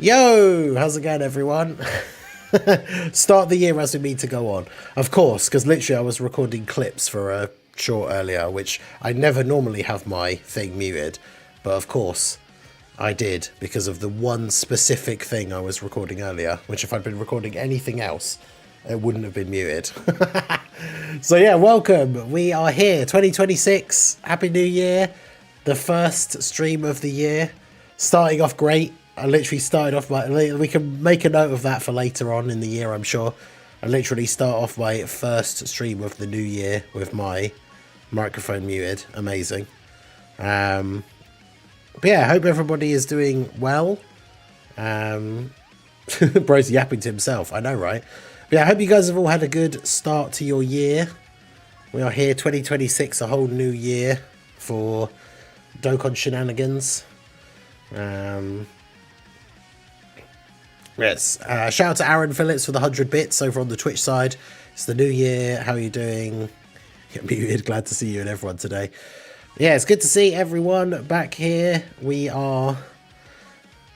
Yo, how's it going, everyone? Start the year as we mean to go on. Of course, because literally I was recording clips for a short earlier, which I never normally have my thing muted. But of course, I did because of the one specific thing I was recording earlier, which if I'd been recording anything else, it wouldn't have been muted. So yeah, welcome. We are here, 2026. Happy New Year. The first stream of the year. Starting off great. I literally started off we can make a note of that for later on in the year, I'm sure. I literally start off my first stream of the new year with my microphone muted. Amazing. But yeah, I hope everybody is doing well. Bro's yapping to himself. I know, right? But yeah, I hope you guys have all had a good start to your year. We are here, 2026, a whole new year for Dokkan shenanigans. Yes, shout out to Aaron Phillips for the 100 bits over on the Twitch side. It's the new year. How are you doing? Get muted. Glad to see you and everyone today. Yeah, it's good to see everyone back here. We are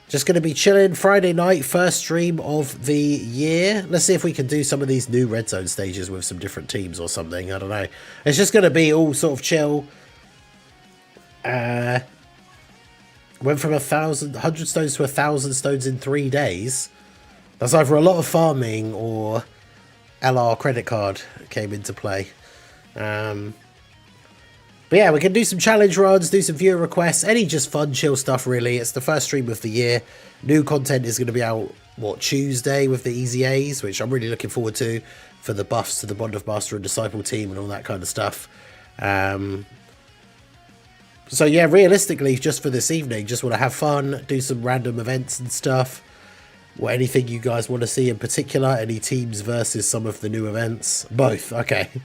just going to be chilling Friday night, first stream of the year. Let's see if we can do some of these new red zone stages with some different teams or something. I don't know. It's just going to be all sort of chill. Went from 100 stones to 1,000 stones in 3 days. That's either a lot of farming or LR credit card came into play. But yeah, we can do some challenge runs, do some viewer requests, any just fun, chill stuff, really. It's the first stream of the year. New content is going to be out, Tuesday with the Easy A's, which I'm really looking forward to for the buffs to the Bond of Master and Disciple team and all that kind of stuff. So yeah, realistically, just for this evening, just want to have fun, do some random events and stuff. Anything you guys want to see in particular? Any teams versus some of the new events? Both, okay. So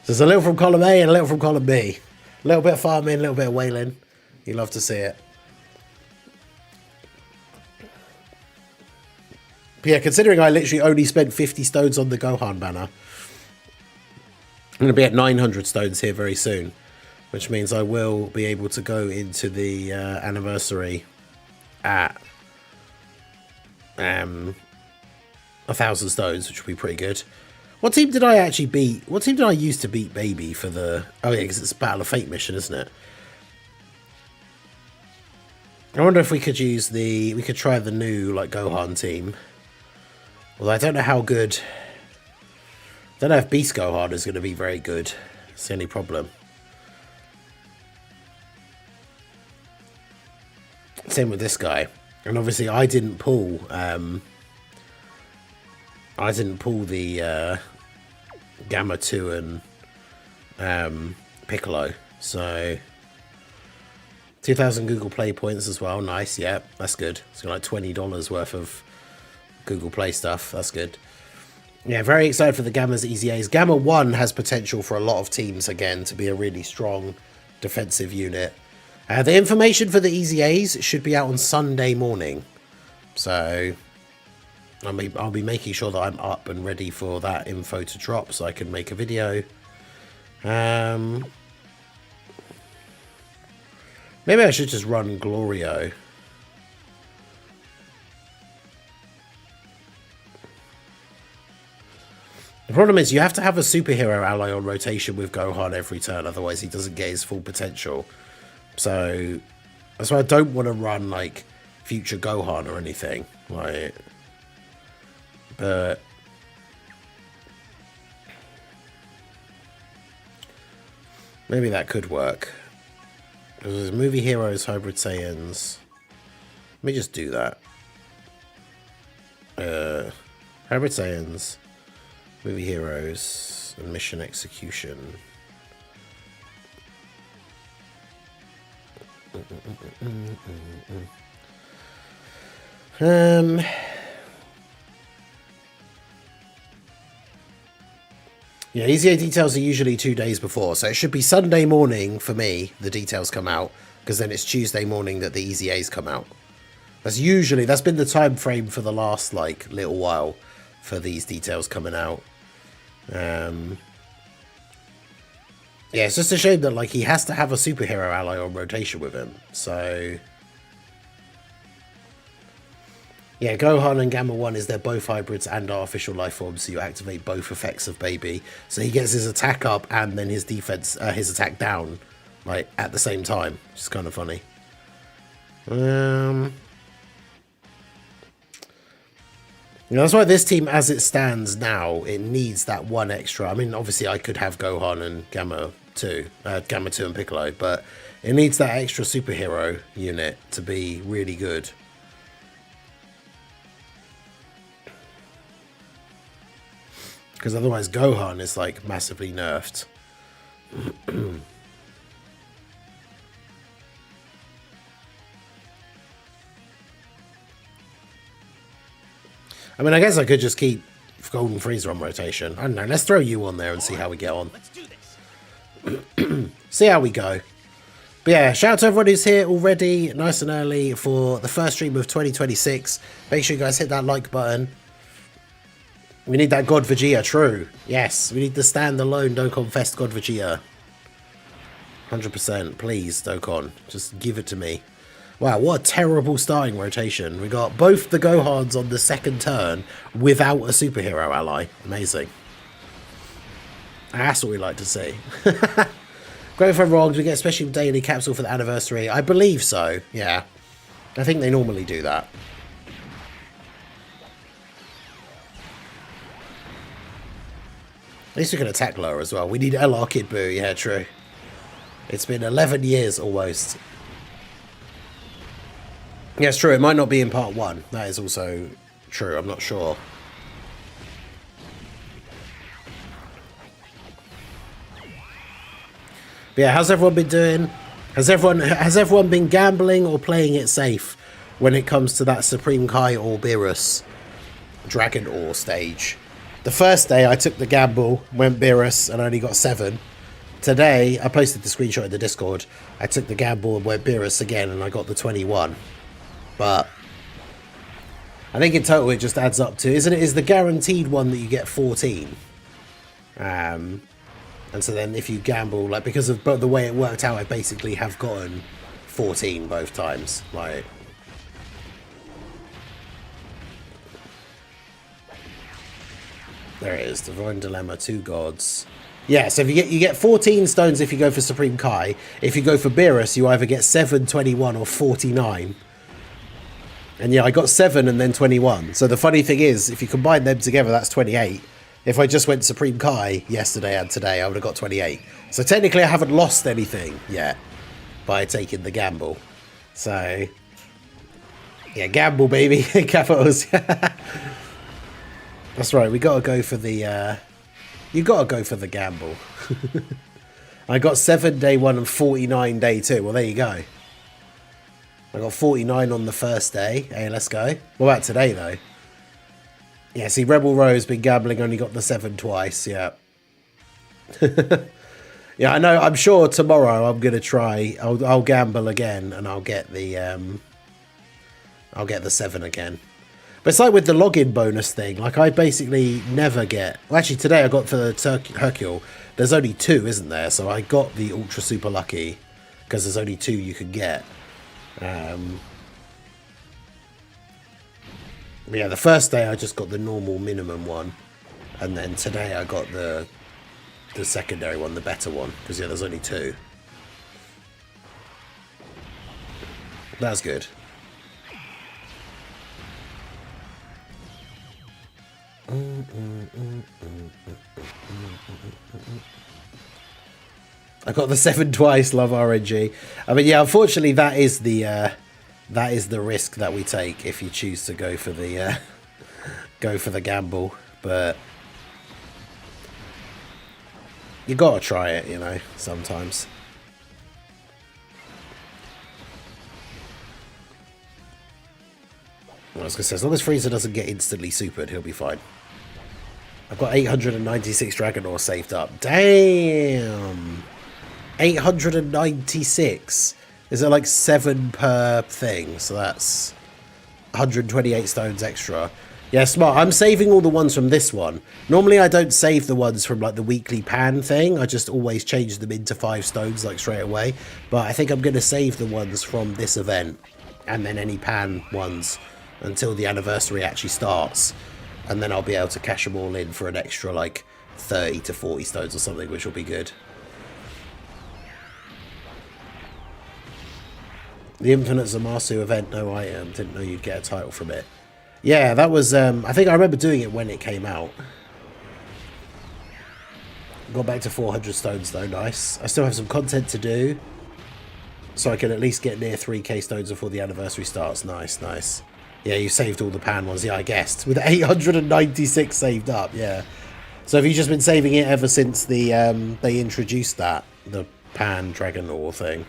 there's a little from column A and a little from column B. A little bit of farming, a little bit of whaling. You love to see it. But yeah, considering I literally only spent 50 stones on the Gohan banner, I'm going to be at 900 stones here very soon. Which means I will be able to go into the anniversary at 1,000 stones, which will be pretty good. What team did I actually beat? What team did I use to beat Baby for the... Oh yeah, because it's a Battle of Fate mission, isn't it? I wonder if we could use the... We could try the new, Gohan team. Although I don't know how good... I don't know if Beast Gohan is going to be very good. That's the only problem. Same with this guy, and obviously I didn't pull the Gamma 2 and Piccolo, so 2,000 Google Play points as well. Nice, yeah, that's good. It's got like $20 worth of Google Play stuff. That's good. Yeah, very excited for the Gamma's Easy A's. Gamma 1 has potential for a lot of teams again to be a really strong defensive unit. The information for the Easy A's should be out on Sunday morning. So I'll be making sure that I'm up and ready for that info to drop so I can make a video. Maybe I should just run Glorio. The problem is you have to have a superhero ally on rotation with Gohan every turn, otherwise he doesn't get his full potential. So that's why I don't want to run future Gohan or anything. But maybe that could work. There's movie heroes, hybrid Saiyans. Let me just do that. Hybrid Saiyans, movie heroes, and mission execution. Yeah, EZA details are usually 2 days before, so it should be Sunday morning for me, the details come out, because then it's Tuesday morning that the EZAs come out. That's been the time frame for the last, little while for these details coming out. Yeah, it's just a shame that, like, he has to have a superhero ally on rotation with him. So Yeah, Gohan and Gamma 1 is they're both hybrids and artificial life forms, so you activate both effects of Baby. So he gets his attack up and then his defense, his attack down, like, at the same time, which is kind of funny. You know, that's why this team, as it stands now, it needs that one extra. I mean, obviously I could have Gohan and Gamma 2 and Piccolo, but it needs that extra superhero unit to be really good. Because otherwise Gohan is, like, massively nerfed. I mean, I guess I could just keep Golden Frieza on rotation. I don't know. Let's throw you on there and see how we get on. See how we go. But yeah, shout out to everyone who's here already, nice and early, for the first stream of 2026. Make sure you guys hit that like button. We need that God Vegeta, true. Yes, we need the standalone Dokkan Fest God Vegeta. 100%, please, Dokkan. Just give it to me. Wow, what a terrible starting rotation. We got both the Gohans on the second turn without a superhero ally. Amazing. That's what we like to see. Great for everyone, we get a special daily capsule for the anniversary. I believe so, yeah. I think they normally do that. At least we can attack lower as well. We need LR Kid Buu, yeah, true. It's been 11 years almost. Yeah, it's true. It might not be in part 1. That is also true. I'm not sure. But yeah, how's everyone been doing? Has everyone been gambling or playing it safe when it comes to that Supreme Kai or Beerus Dragon Ore stage? The first day I took the gamble, went Beerus and only got 7. Today, I posted the screenshot in the Discord. I took the gamble and went Beerus again and I got the 21. But I think in total it just adds up to, isn't it? Is the guaranteed one that you get 14. And so then if you gamble, like, because of the way it worked out, I basically have gotten 14 both times. Like, there it is, Divine Dilemma, 2 gods. Yeah, so if you get 14 stones if you go for Supreme Kai. If you go for Beerus, you either get 7, 21 or 49. And yeah, I got 7 and then 21. So the funny thing is, if you combine them together, that's 28. If I just went Supreme Kai yesterday and today, I would have got 28. So technically I haven't lost anything yet by taking the gamble. So, yeah, gamble, baby. Capitals. That's right, we got to go for the... you got to go for the gamble. I got 7 day 1 and 49 day 2. Well, there you go. I got 49 on the first day. Hey, let's go. What about today, though? Yeah, see, Rebel Rose been gambling, only got the 7 twice, yeah. Yeah, I know, I'm sure tomorrow I'm going to try, I'll gamble again, and I'll get the 7 again. But it's like with the login bonus thing, like I basically never get, well actually today I got for the Hercule, there's only 2, isn't there? So I got the Ultra Super Lucky, because there's only 2 you can get. Yeah, the first day I just got the normal minimum one, and then today I got the secondary one, the better one, because yeah, there's only 2. That's good. I got the 7 twice, love RNG. I mean, yeah, unfortunately that is the risk that we take if you choose to go for the gamble, but you gotta try it, you know, sometimes. I was gonna say, as long as Frieza doesn't get instantly supered, he'll be fine. I've got 896 Dragon Ore saved up. Damn! 896. Is there like 7 per thing? So that's 128 stones extra. Yeah, smart. I'm saving all the ones from this one. Normally I don't save the ones from like the weekly pan thing. I just always change them into 5 stones like straight away. But I think I'm going to save the ones from this event. And then any pan ones until the anniversary actually starts, and then I'll be able to cash them all in for an extra like 30 to 40 stones or something, which will be good. The Infinite Zamasu event, no item. Didn't know you'd get a title from it. Yeah, that was, I think I remember doing it when it came out. Got back to 400 stones though, nice. I still have some content to do, so I can at least get near 3k stones before the anniversary starts. Nice, nice. Yeah, you saved all the pan ones. Yeah, I guessed. With 896 saved up, yeah. So have you just been saving it ever since the they introduced that, the pan dragon ore thing?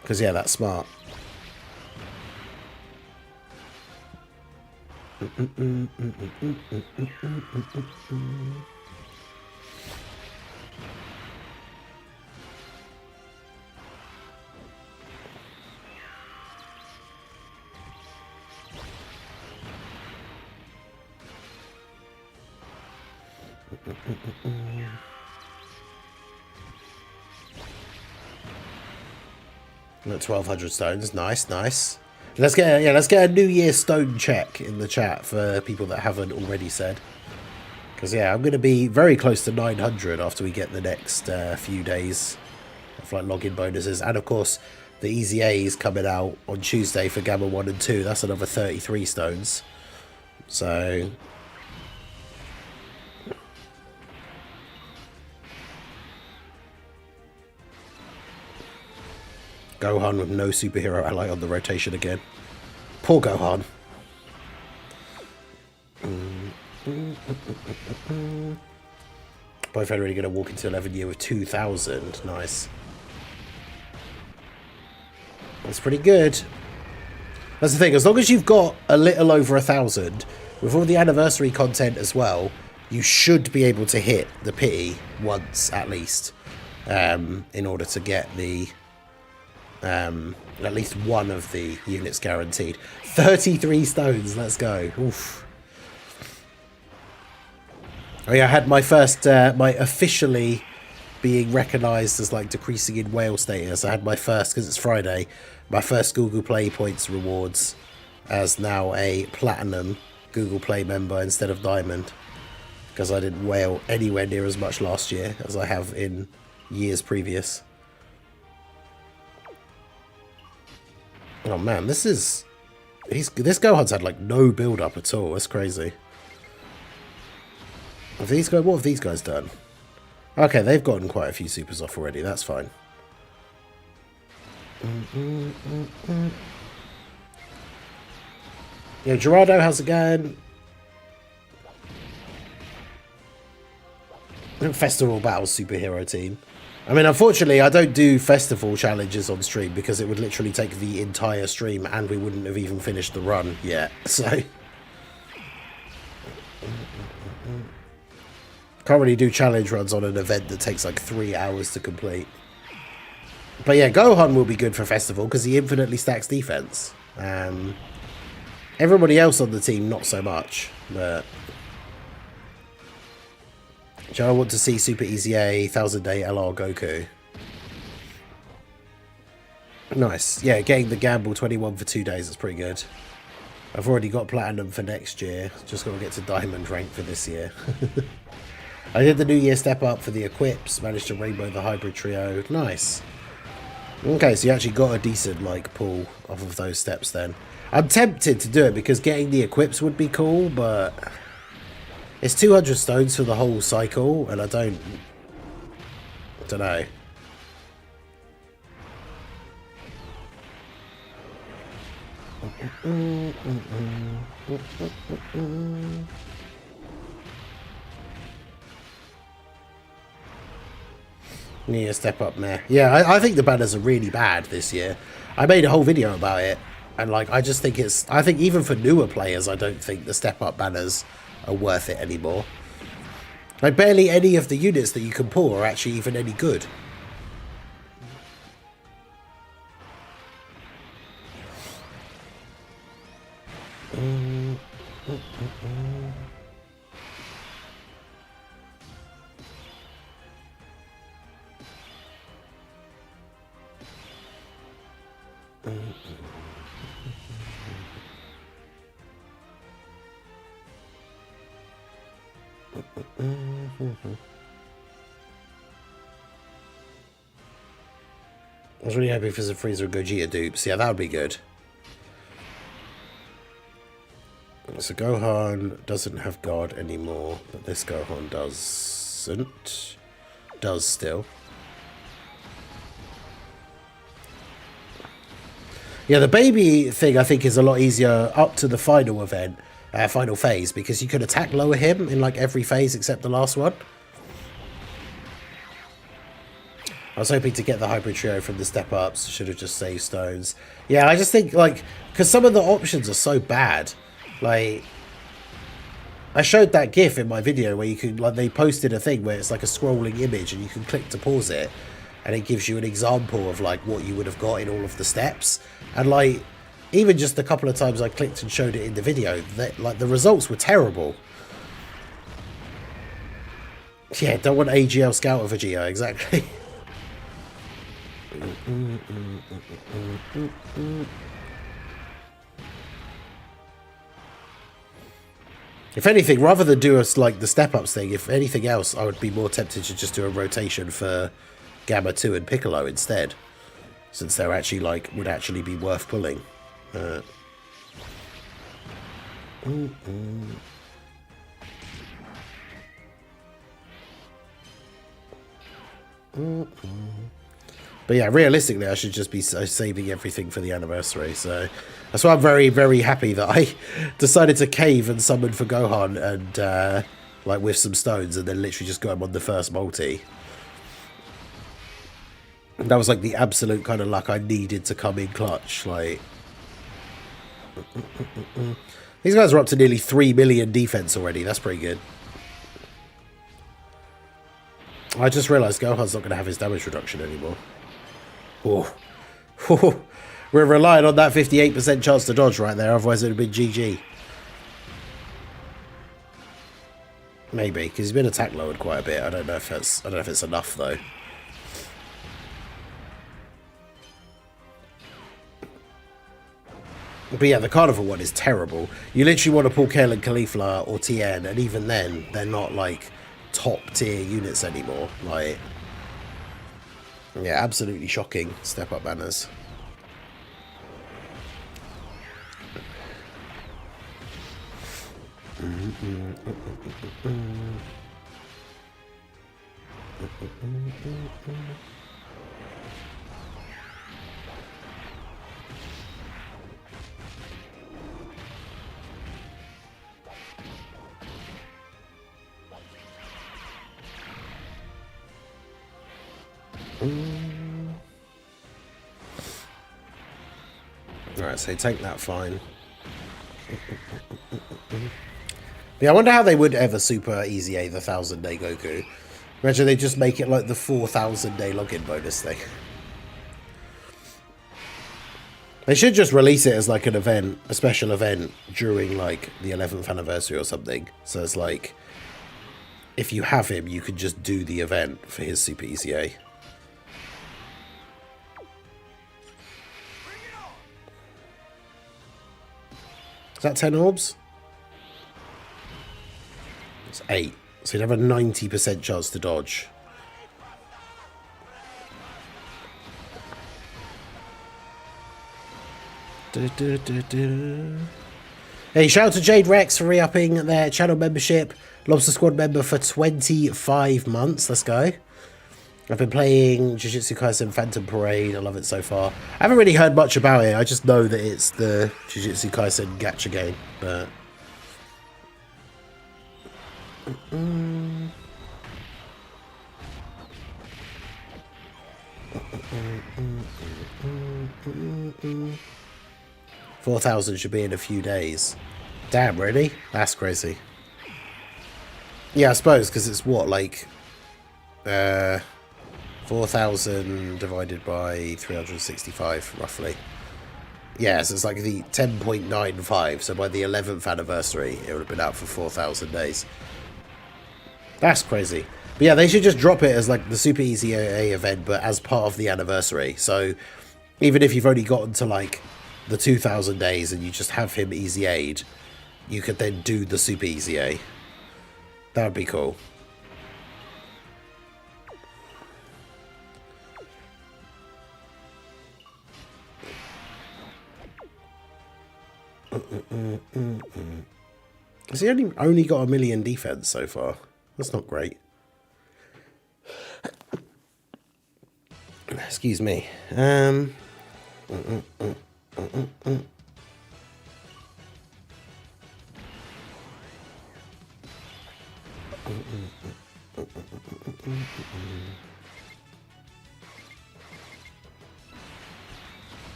Because, yeah, that's smart. At 1200 stones, nice, nice. Let's get a New Year stone check in the chat for people that haven't already said. Because yeah, I'm going to be very close to 900 after we get the next few days of like login bonuses, and of course the Easy A is coming out on Tuesday for Gamma 1 and 2. That's another 33 stones. So Gohan with no superhero ally on the rotation again. Poor Gohan. Boyfriend really going to walk into 11 year with 2,000. Nice. That's pretty good. That's the thing. As long as you've got a little over 1,000, with all the anniversary content as well, you should be able to hit the pity once at least, in order to get the at least one of the units guaranteed. 33 stones, let's go. Oof. Oh yeah, I had my first, my officially being recognised as like decreasing in whale status. I had my first, because it's Friday, my first Google Play points rewards as now a platinum Google Play member instead of diamond, because I didn't whale anywhere near as much last year as I have in years previous. Oh man, this Gohan's had like no build up at all. It's crazy. What have these guys done? Okay, they've gotten quite a few supers off already. That's fine. Yeah, Gerardo, how's it going? Festival Battles superhero team. I mean, unfortunately, I don't do festival challenges on stream because it would literally take the entire stream and we wouldn't have even finished the run yet. So, can't really do challenge runs on an event that takes like 3 hours to complete. But yeah, Gohan will be good for festival because he infinitely stacks defense. Everybody else on the team, not so much, but I want to see Super Easy A, 1000 Day LR Goku. Nice. Yeah, getting the gamble 21 for 2 days is pretty good. I've already got platinum for next year. Just got to get to diamond rank for this year. I did the New Year step up for the equips. Managed to rainbow the hybrid trio. Nice. Okay, so you actually got a decent like pull off of those steps then. I'm tempted to do it because getting the equips would be cool, but it's 200 stones for the whole cycle, and I don't know. Yeah, step up, meh. Yeah, I think the banners are really bad this year. I made a whole video about it, and like I just think I think even for newer players, I don't think the step up banners are worth it anymore. Like barely any of the units that you can pull are actually even any good. I was really hoping for some Frieza and Gogeta dupes. Yeah, that would be good. So Gohan doesn't have God anymore, but this Gohan doesn't. Does still. Yeah, the baby thing I think is a lot easier up to the final event, final phase, because you could attack lower him in like every phase except the last one. I was hoping to get the hybrid trio from the step-ups. Should have just saved stones. Yeah, I just think, like, because some of the options are so bad. Like, I showed that GIF in my video where you can, like, they posted a thing where it's like a scrolling image and you can click to pause it. And it gives you an example of, like, what you would have got in all of the steps. And, like, even just a couple of times I clicked and showed it in the video, like, the results were terrible. Yeah, don't want AGL Scout of Vegeta, exactly. If anything, rather than do us like the step-ups thing, if anything else, I would be more tempted to just do a rotation for Gamma 2 and Piccolo instead, since they're actually like would actually be worth pulling. But yeah, realistically, I should just be saving everything for the anniversary. So that's why I'm very, very happy that I decided to cave and summon for Gohan and like with some stones, and then literally just got him on the first multi. That was like the absolute kind of luck I needed to come in clutch. Like these guys are up to nearly 3 million defense already. That's pretty good. I just realised Gohan's not going to have his damage reduction anymore. Oh. We're relying on that 58% chance to dodge right there, otherwise it would have been GG. Maybe, because he's been attack lowered quite a bit. I don't know if it's enough though. But yeah, the Carnival one is terrible. You literally want to pull Kale and Caulifla or Tien, and even then, they're not like top tier units anymore. Like, yeah, absolutely shocking step up banners. Alright, so take that fine. Yeah, I wonder how they would ever super easy A the 1000-day Goku. Imagine they just make it like the 4000-day login bonus thing. They should just release it as like an event, a special event during like the 11th anniversary or something. So it's like, if you have him, you can just do the event for his super easy A. Is that 10 orbs? It's 8. So you'd have a 90% chance to dodge. Hey, shout out to Jade Rex for re-upping their channel membership. Lobster Squad member for 25 months. Let's go. I've been playing Jujutsu Kaisen Phantom Parade. I love it so far. I haven't really heard much about it. I just know that it's the Jujutsu Kaisen gacha game. But $4,000 should be in a few days. Damn, really? That's crazy. Yeah, I suppose, because it's what, like 4,000 divided by 365, roughly. Yeah, so it's like the 10.95. So by the 11th anniversary, it would have been out for 4,000 days. That's crazy. But yeah, they should just drop it as like the Super Easy AA event, but as part of the anniversary. So even if you've only gotten to like the 2,000 days and you just have him Easy Aid, you could then do the Super Easy A. That would be cool. Has he only got 1 million defense so far? That's not great. Excuse me.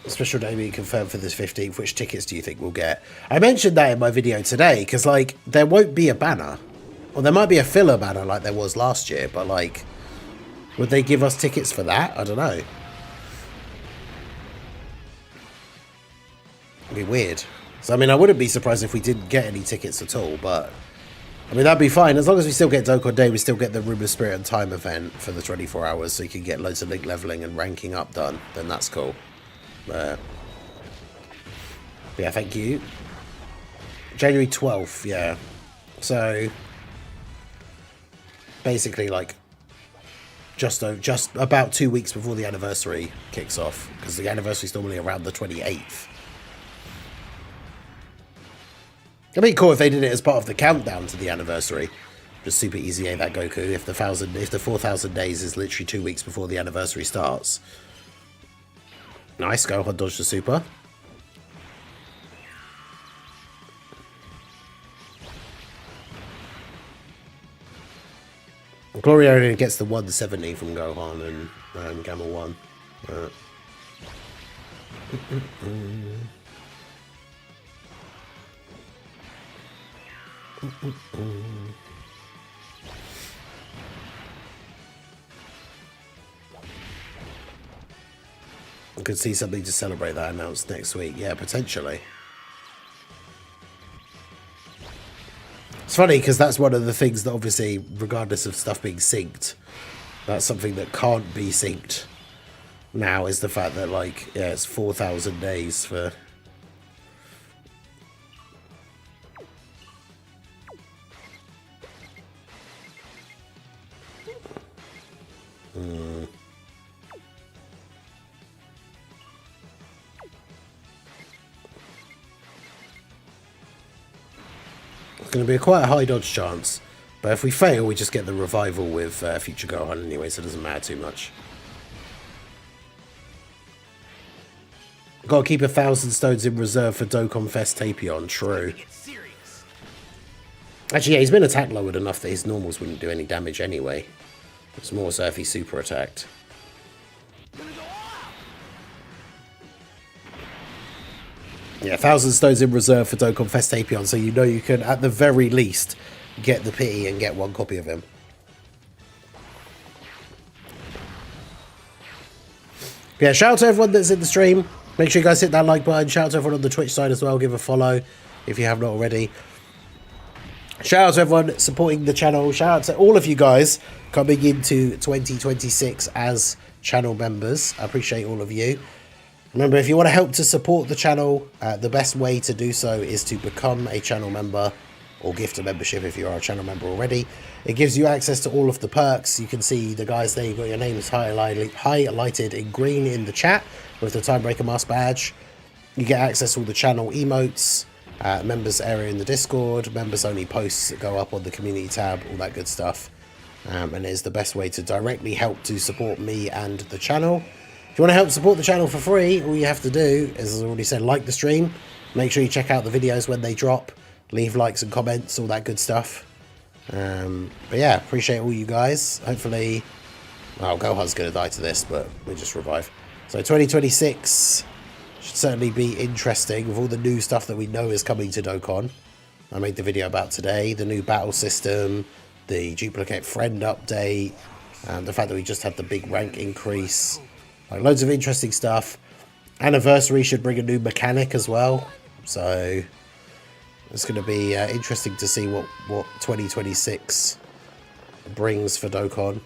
Special day being confirmed for this 15th. Which tickets do you think we'll get? I mentioned that in my video today because, like, there won't be a banner. Or there might be a filler banner like there was last year, but, like, would they give us tickets for that? I don't know. It'd be weird. So, I mean, I wouldn't be surprised if we didn't get any tickets at all, but... I mean, that'd be fine. As long as we still get Dokkan Day, we still get the Room of Spirit and Time event for the 24 hours, so you can get loads of link leveling and ranking up done. Then that's cool. Yeah, thank you. January 12th, yeah. So, basically, like, just about 2 weeks before the anniversary kicks off, because the anniversary is normally around the 28th. It'd be cool if they did it as part of the countdown to the anniversary. Just super easy, that Goku. If the 4,000 days is literally 2 weeks before the anniversary starts. Nice, Gohan dodged the super. Glory only gets the 170 from Gohan and Gamma 1. I could see something to celebrate that announced next week. Yeah, potentially. It's funny because that's one of the things that obviously, regardless of stuff being synced, that's something that can't be synced now, is the fact that, like, yeah, it's 4,000 days for... It's going to be quite a high dodge chance, but if we fail, we just get the revival with Future Gohan anyway, so it doesn't matter too much. Got to keep 1,000 stones in reserve for Dokkan Fest Tapion. True. Actually, yeah, he's been attack lowered enough that his normals wouldn't do any damage anyway. It's more so if he's super attacked. Yeah, 1,000 stones in reserve for Dokkan Fest Tapion, so you know you can, at the very least, get the pity and get one copy of him. Yeah, shout out to everyone that's in the stream. Make sure you guys hit that like button. Shout out to everyone on the Twitch side as well. Give a follow if you have not already. Shout out to everyone supporting the channel. Shout out to all of you guys coming into 2026 as channel members. I appreciate all of you. Remember, if you want to help to support the channel, the best way to do so is to become a channel member or gift a membership if you are a channel member already. It gives you access to all of the perks. You can see the guys there. You've got your names highlighted in green in the chat with the Timebreaker mask badge. You get access to all the channel emotes, members area in the Discord, members only posts that go up on the community tab, all that good stuff. And it's the best way to directly help to support me and the channel. If you want to help support the channel for free, all you have to do, as I already said, like the stream. Make sure you check out the videos when they drop. Leave likes and comments, all that good stuff. But yeah, appreciate all you guys. Hopefully, well, Gohan's going to die to this, but we just revive. So 2026 should certainly be interesting with all the new stuff that we know is coming to Dokkan. I made the video about today, the new battle system, the duplicate friend update, and the fact that we just had the big rank increase. Like, loads of interesting stuff. Anniversary should bring a new mechanic as well. So it's going to be interesting to see what 2026 brings for Dokkan.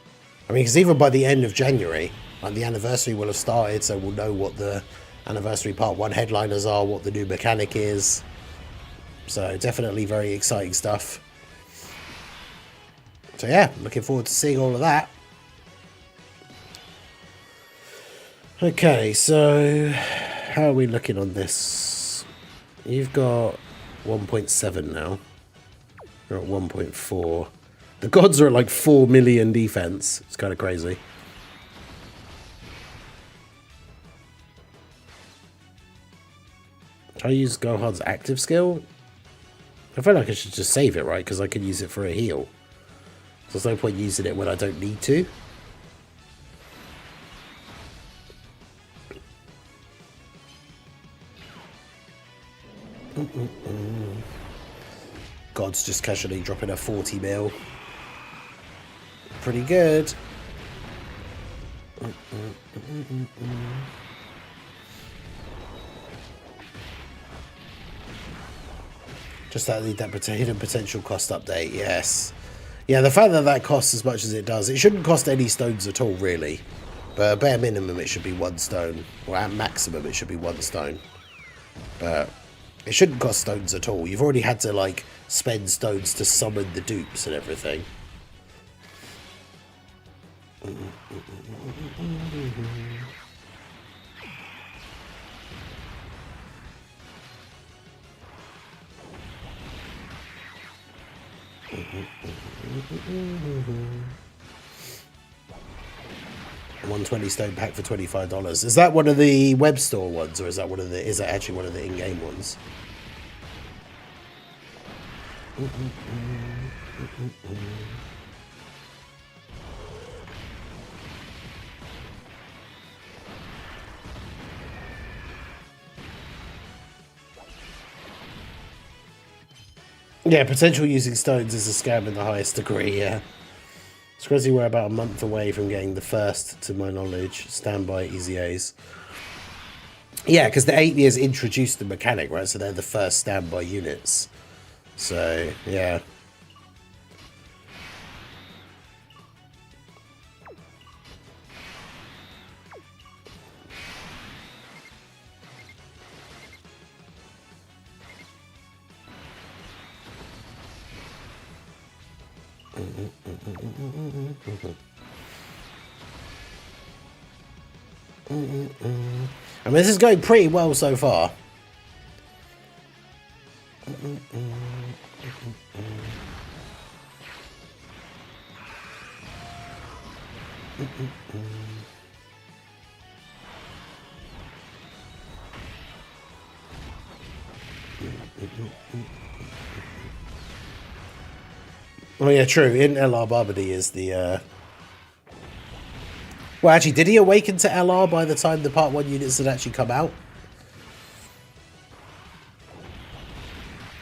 I mean, because even by the end of January, like, the anniversary will have started, so we'll know what the Anniversary Part 1 headliners are, what the new mechanic is. So definitely very exciting stuff. So yeah, looking forward to seeing all of that. Okay, so how are we looking on this? You've got 1.7 now. You're at 1.4. The gods are at like 4 million defense. It's kind of crazy. I use Gohan's active skill. I feel like I should just save it, right? Because I can use it for a heal. So there's no point using it when I don't need to. God's just casually dropping a 40 mil. Pretty good. Just that hidden potential cost update, yes. Yeah, the fact that that costs as much as it does, it shouldn't cost any stones at all, really. But at bare minimum, it should be 1 stone. Or at maximum, it should be 1 stone. But it shouldn't cost stones at all. You've already had to, like, spend stones to summon the dupes and everything. $120 stone pack for $25. Is that one of the web store ones, or is that actually one of the in-game ones? Yeah, potential using stones is a scam in the highest degree, yeah. It's crazy we're about a month away from getting the first, to my knowledge, standby EZAs. Yeah, because the 8 years introduced the mechanic, right? So they're the first standby units. So, yeah. I mean, this is going pretty well so far. Oh yeah, true. In LR Barbady is the well, actually, did he awaken to LR by the time the Part 1 units had actually come out?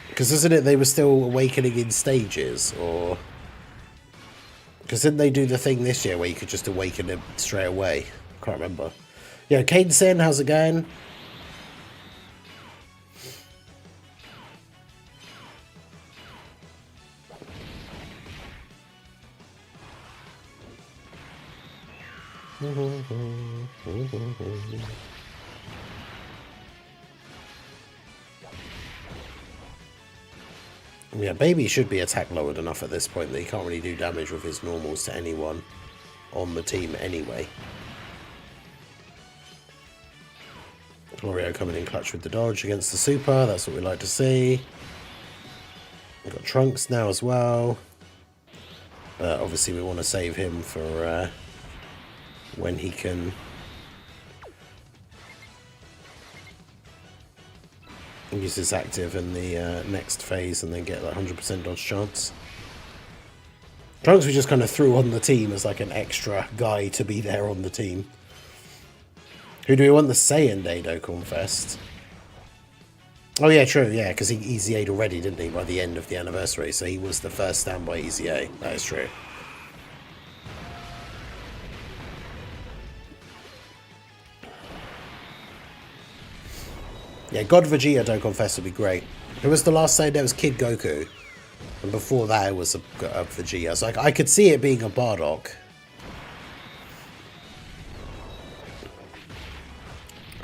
Because isn't it they were still awakening in stages, or... Because didn't they do the thing this year where you could just awaken him straight away? Can't remember. Yeah, Kane Sen, how's it going? Yeah, Baby should be attack lowered enough at this point that he can't really do damage with his normals to anyone on the team anyway. Glorio coming in clutch with the dodge against the super, that's what we like to see. We've got Trunks now as well. Obviously we want to save him for when he can use his active in the next phase and then get that 100% dodge chance. Trunks we just kind of threw on the team as like an extra guy to be there on the team. Who do we want the Saiyan Day Dokkan Fest? Oh yeah, true, yeah, because he EZA'd already, didn't he, by the end of the anniversary, so he was the first standby EZA. That is true. Yeah, God Vegeta Dokkan Fest would be great. Who was the last Saiyan? There was Kid Goku. And before that it was a Vegeta. So I could see it being a Bardock.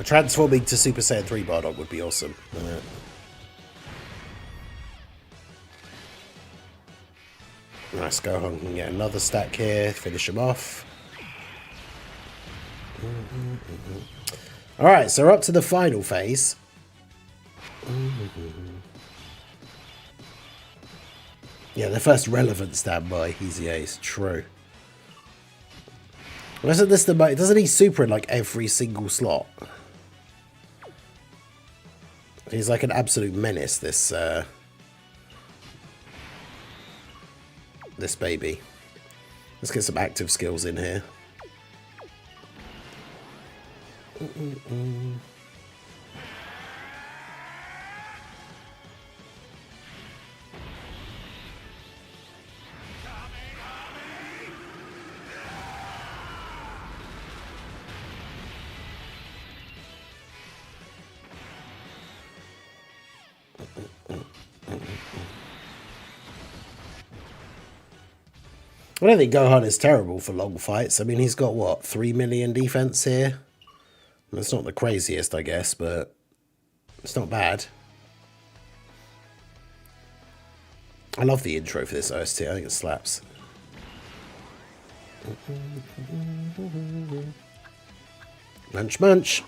Transforming to Super Saiyan 3 Bardock would be awesome. Nice, Gohan can get another stack here, finish him off. Alright, so we're up to the final phase. Yeah, the first relevant standby, Easy Ace, true. Isn't this the most? Doesn't he super in like every single slot? He's like an absolute menace, this this baby. Let's get some active skills in here. I don't think Gohan is terrible for long fights. I mean, he's got, what, 3 million defense here? That's not the craziest, I guess, but it's not bad. I love the intro for this OST. I think it slaps. Munch, munch.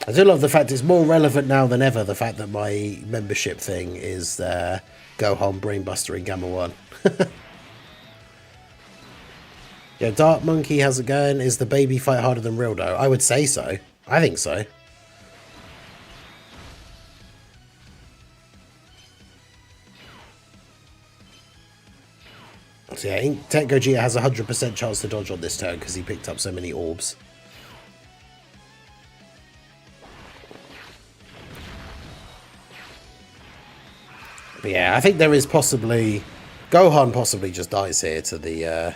I do love the fact it's more relevant now than ever, the fact that my membership thing is Gohan, Brainbuster, and Gamma 1. Yeah, Dark Monkey, how's it going? Is the baby fight harder than Real Dough? I would say so. I think so. So yeah, Tech Gogeta has a 100% chance to dodge on this turn because he picked up so many orbs. But yeah, I think there is possibly... Gohan possibly just dies here to the...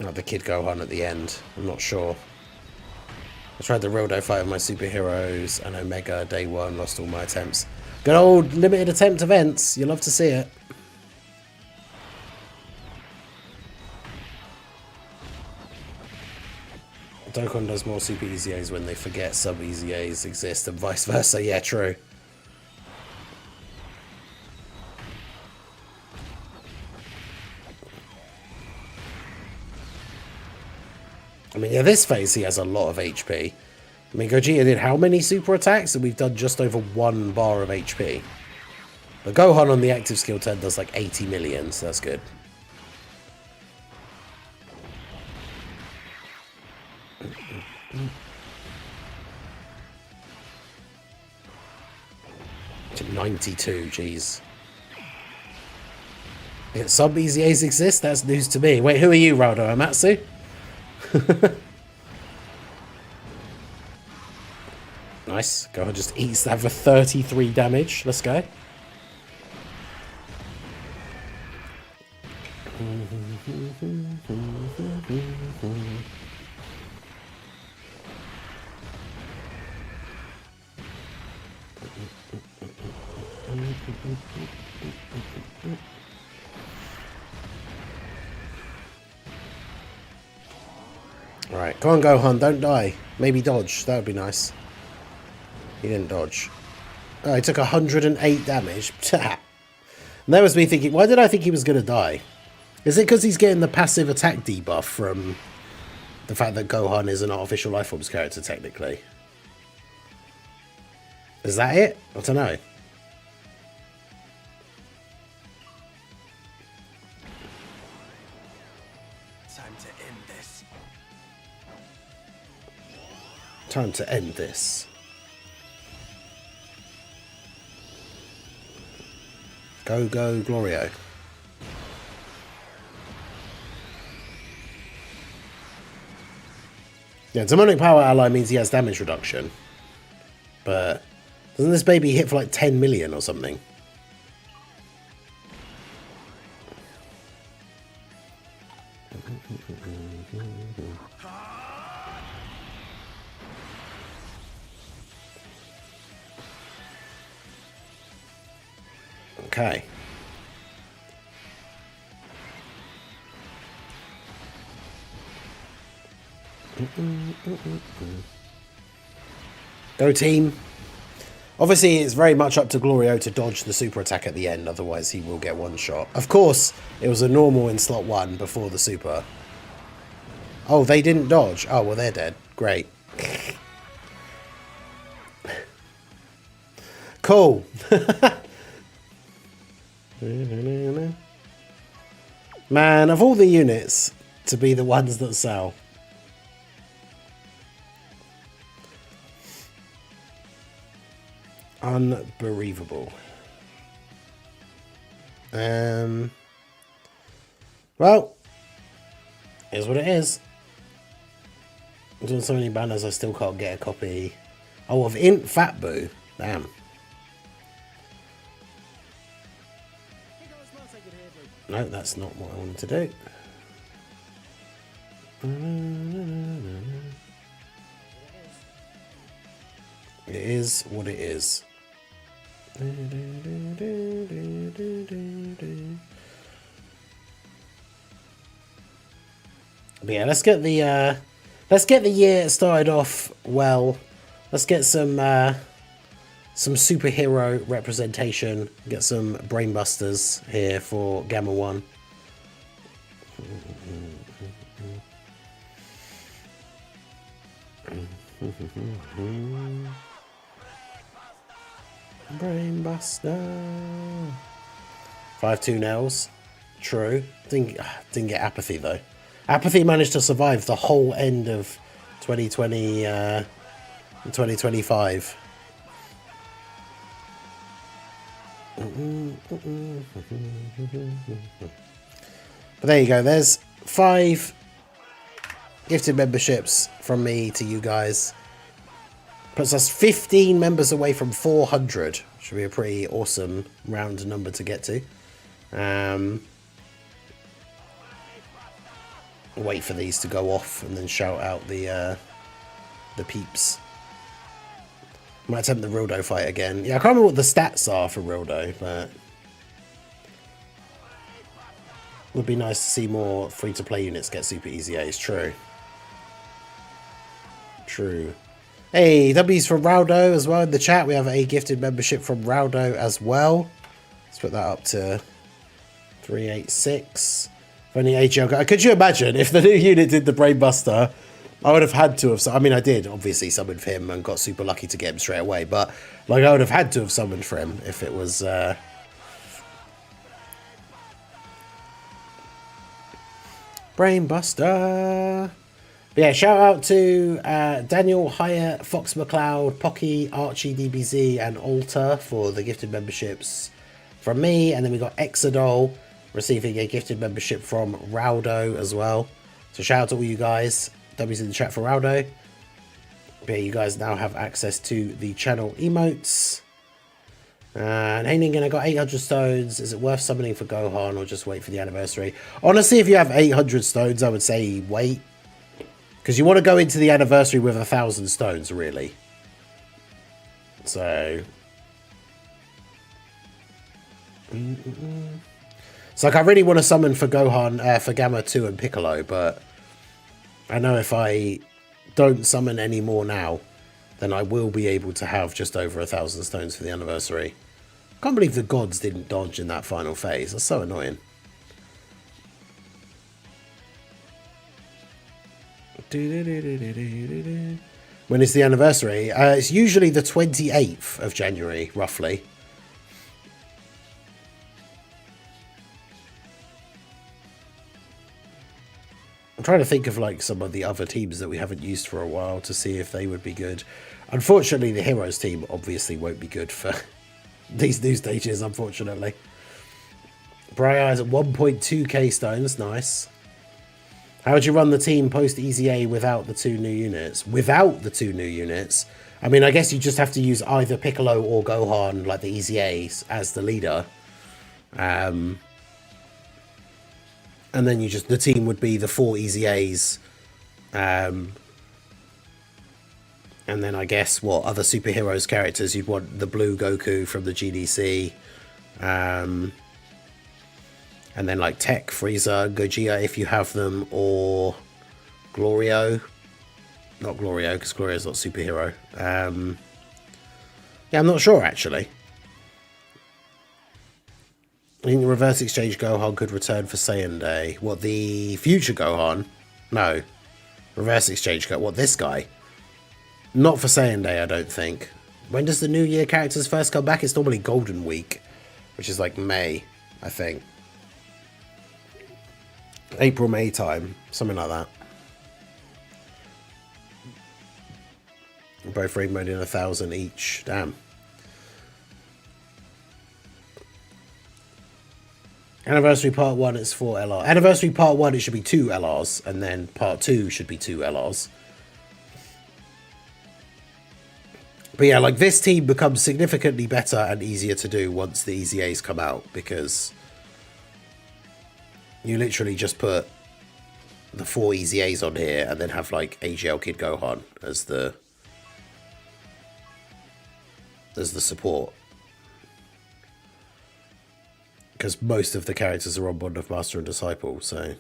Like the Kid Gohan at the end. I'm not sure. I tried the Real Dough fight with my superheroes and Omega day one, lost all my attempts. Good old limited attempt events. You love to see it. Dokkan does more Super Easy A's when they forget Sub Easy A's exist and vice versa. Yeah, true. I mean, yeah, this phase he has a lot of HP. I mean, Gogeta did how many super attacks? And we've done just over 1 bar of HP. But Gohan on the active skill turn does like 80 million, so that's good. To 92, jeez. Yeah, sub Easy A's exist? That's news to me. Wait, who are you, Raldo Amatsu? Nice. Gohan just eats that for 33 damage. Let's go. Alright, come on Gohan, don't die. Maybe dodge, that would be nice. He didn't dodge. Oh, he took 108 damage. And that was me thinking, why did I think he was going to die? Is it because he's getting the passive attack debuff from the fact that Gohan is an artificial life forms character, technically? Is that it? I don't know. Time to end this. Time to end this. Go, go, Glorio. Yeah, demonic power ally means he has damage reduction. But doesn't this baby hit for like 10 million or something? Okay. Go team. Obviously, it's very much up to Glorio to dodge the super attack at the end, otherwise he will get one shot. Of course, it was a normal in slot 1 before the super. Oh, they didn't dodge. Oh, well, they're dead. Great. Cool. Man, of all the units to be the ones that sell. Unbelievable. Well, here's what it is. I'm doing so many banners I still can't get a copy. Oh, of Int Fat Boo. Damn. No, that's not what I wanted to do. It is what it is. But yeah, let's get the year started off well. Let's get some superhero representation. Get some brainbusters here for Gamma 1. Brainbuster. 5-2 nails. True. Didn't get apathy though. Apathy managed to survive the whole end of 2020 2025. But there you go. There's 5 gifted memberships from me to you guys. Puts us 15 members away from 400. Should be a pretty awesome round number to get to. Wait for these to go off and then shout out the peeps. Might attempt the Rildo fight again. Yeah, I can't remember what the stats are for Rildo, but would be nice to see more free-to-play units get super easy A's. True. True. Hey, W's from Raldo as well in the chat. We have a gifted membership from Raldo as well. Let's put that up to 386. If only AGL got... Could you imagine if the new unit did the Brainbuster? I would have had to have... I mean, I did obviously summon for him and got super lucky to get him straight away. But like, I would have had to have summoned for him if it was... Brainbuster. But yeah, shout out to Daniel, Hyatt, Fox McLeod, Pocky, Archie, DBZ, and Alter for the gifted memberships from me. And then we got Exodol receiving a gifted membership from Raldo as well. So shout out to all you guys. W's in the chat for Raldo. But yeah, you guys now have access to the channel emotes. And Heiningen, I got 800 stones. Is it worth summoning for Gohan or just wait for the anniversary? Honestly, if you have 800 stones, I would say wait. Because you want to go into the anniversary with 1,000 stones, really. So... It's like I really want to summon for Gohan, for Gamma 2 and Piccolo, but... I know if I don't summon any more now, then I will be able to have just over 1,000 stones for the anniversary. I can't believe the gods didn't dodge in that final phase. That's so annoying. When is the anniversary? It's usually the 28th of January, roughly. I'm trying to think of like some of the other teams that we haven't used for a while to see if they would be good. Unfortunately, the Heroes team obviously won't be good for these new stages, unfortunately. Bright Eyes at 1.2k stones, nice. How would you run the team post EZA without the 2 new units? Without the 2 new units? I mean, I guess you just have to use either Piccolo or Gohan, like the EZAs, as the leader. And then you just... The team would be the 4 EZAs. And then I guess, what, other superheroes characters? You'd want the blue Goku from the GDC. And then like Tech, Frieza, Gogeta if you have them, or Glorio. Not Glorio, because Glorio's not superhero. Yeah, I'm not sure actually. I think the reverse exchange Gohan could return for Saiyan Day. What, the future Gohan? No. Reverse exchange Gohan. What, this guy? Not for Saiyan Day, I don't think. When does the New Year characters first come back? It's normally Golden Week, which is like May, I think. April, May time. Something like that. Both rainbowed in 1,000 each. Damn. Anniversary Part 1, it's 4 LR. Anniversary Part 1, it should be 2 LRs. And then Part 2 should be 2 LRs. But yeah, like this team becomes significantly better and easier to do once the Easy A's come out. Because you literally just put the 4 Easy A's on here and then have like AGL Kid Gohan as the support. Because most of the characters are on Bond of Master and Disciple, so...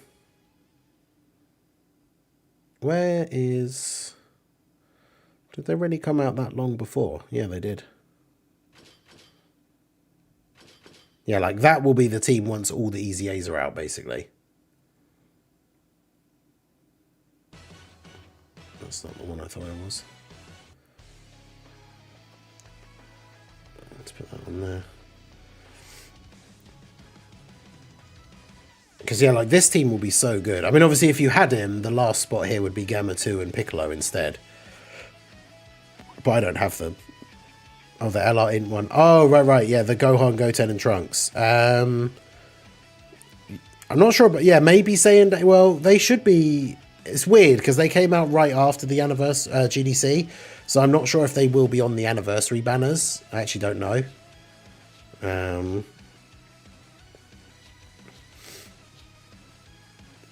Where is... Did they really come out that long before? Yeah, they did. Yeah, like that will be the team once all the Easy A's are out, basically. That's not the one I thought it was. Let's put that on there. Because, yeah, like, this team will be so good. I mean, obviously, if you had him, the last spot here would be Gamma 2 and Piccolo instead. But I don't have them. Oh, the LR Int one. Oh, right. Yeah, the Gohan, Goten, and Trunks. I'm not sure, but, yeah, maybe saying... Well, they should be... It's weird, because they came out right after the anniversary GDC. So I'm not sure if they will be on the anniversary banners. I actually don't know.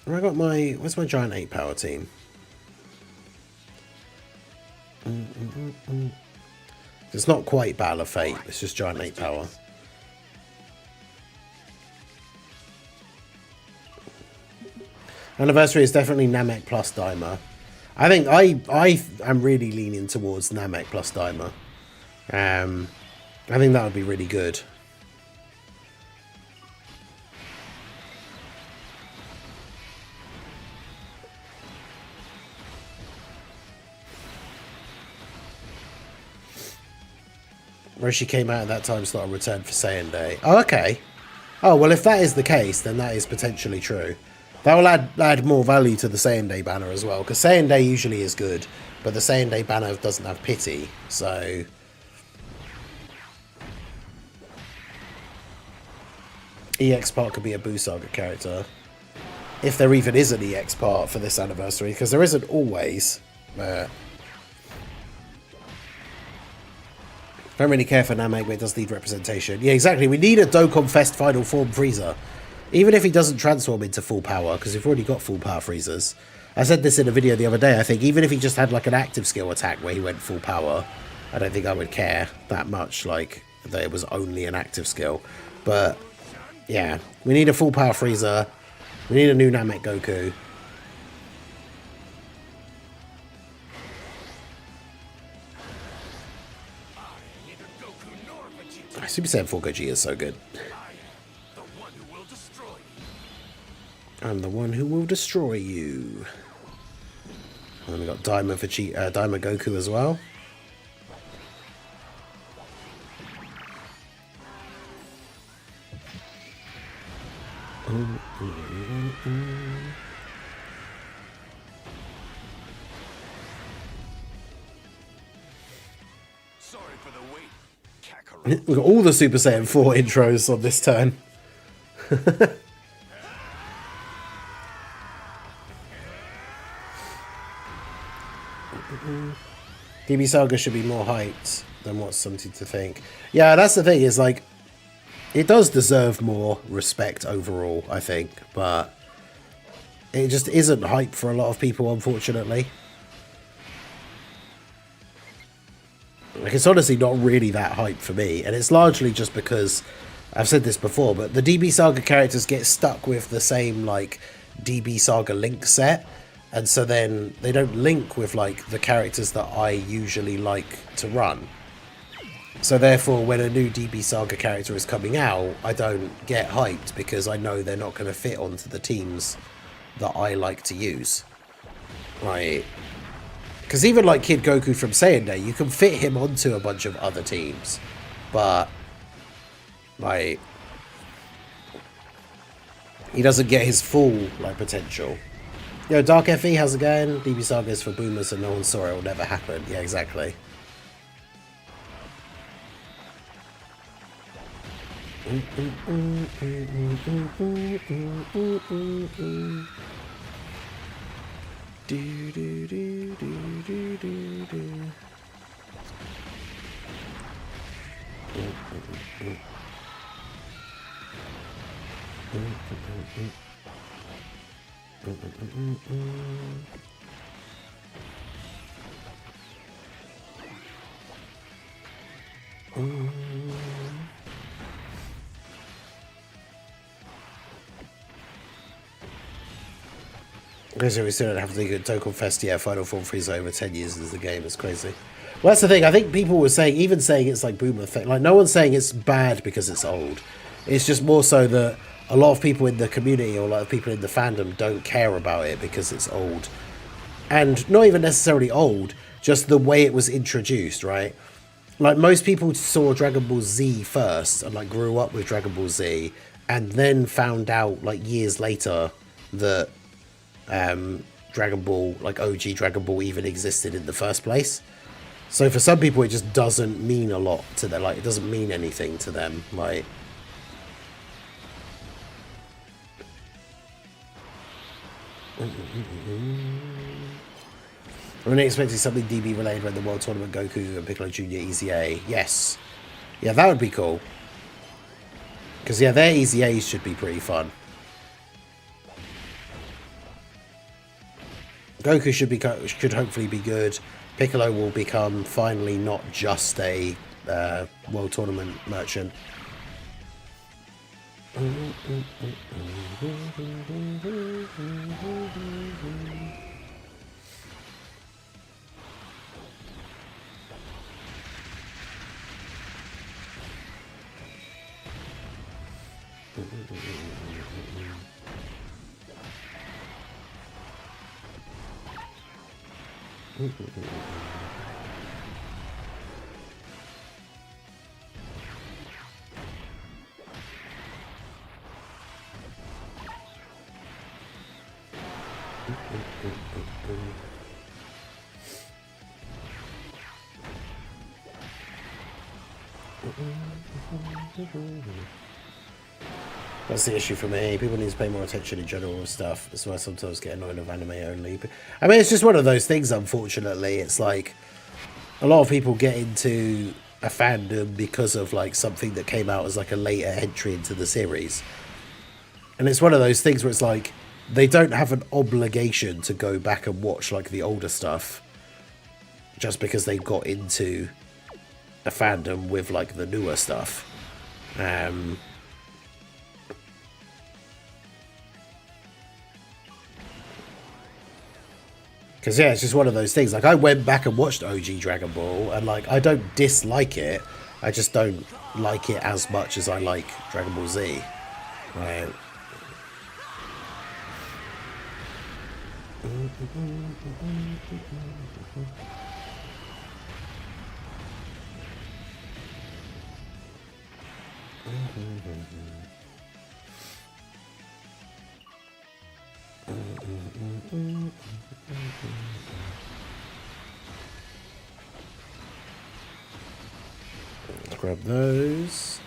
I got my... Where's my Giant 8 power team? It's not quite Battle of Fate. It's just Giant 8 power. Anniversary is definitely Namek plus Daima. I think I am really leaning towards Namek plus Daima. I think that would be really good. Roshi came out at that time, slot and returned for Saiyan Day. Oh, okay. Oh, well, if that is the case, then that is potentially true. That will add more value to the Saiyan Day banner as well, because Saiyan Day usually is good, but the Saiyan Day banner doesn't have pity, so... EX part could be a Buu Saga character. If there even is an EX part for this anniversary, because there isn't always. Don't really care for Namek, but it does need representation. Yeah, exactly. We need a Dokkan Fest Final Form Frieza. Even if he doesn't transform into full power, because we've already got full power Friezas. I said this in a video the other day, I think even if he just had like an active skill attack where he went full power, I don't think I would care that much, like, that it was only an active skill. But, yeah, we need a full power Frieza. We need a new Namek Goku. Super Saiyan 4 Gogeta is so good. I'm the one who will destroy you. And then we got Daima for Daima Goku as well. Sorry for the wait. We've got all the Super Saiyan 4 intros on this turn. DB Saga should be more hyped than what's something to think. Yeah, that's the thing, is like, it does deserve more respect overall, I think, but it just isn't hype for a lot of people, unfortunately. Like, it's honestly not really that hype for me, and it's largely just because I've said this before, but the DB Saga characters get stuck with the same like DB Saga link set, and so then they don't link with like the characters that I usually like to run. So therefore, when a new DB Saga character is coming out, I don't get hyped because I know they're not going to fit onto the teams that I like to use. Right. Because even like Kid Goku from Saiyan Day, you can fit him onto a bunch of other teams. But, like, he doesn't get his full, like, potential. Yo, Dark FE, how's it going? DB Saga is for boomers and no one saw it will never happen. Yeah, exactly. Crazy, we still don't have the good Dokkan Fest yet. Final Form Freeze over 10 years into the game. It's crazy. Well, that's the thing. I think people were saying, even saying it's like boomer thing. Like, no one's saying it's bad because it's old. It's just more so that a lot of people in the community or a lot of people in the fandom don't care about it because it's old. And not even necessarily old, just the way it was introduced, right? Like, most people saw Dragon Ball Z first and, like, grew up with Dragon Ball Z and then found out, like, years later that Dragon Ball, like OG Dragon Ball, even existed in the first place. So for some people, it just doesn't mean a lot to them. Like, it doesn't mean anything to them. Like, I'm really expecting something DB related when the World Tournament Goku and Piccolo Jr. Easy A. Yes. Yeah, that would be cool. Because, yeah, their Easy A's should be pretty fun. Goku should hopefully be good. Piccolo will become finally not just a World Tournament merchant. That's the issue for me. People need to pay more attention in general with stuff. That's why I sometimes get annoyed of anime only. But, I mean, it's just one of those things, unfortunately. It's like a lot of people get into a fandom because of like something that came out as like a later entry into the series. And it's one of those things where it's like they don't have an obligation to go back and watch like the older stuff just because they got into a fandom with like the newer stuff. Because, yeah, it's just one of those things. Like, I went back and watched OG Dragon Ball, and, like, I don't dislike it. I just don't like it as much as I like Dragon Ball Z. Right. Let's grab those.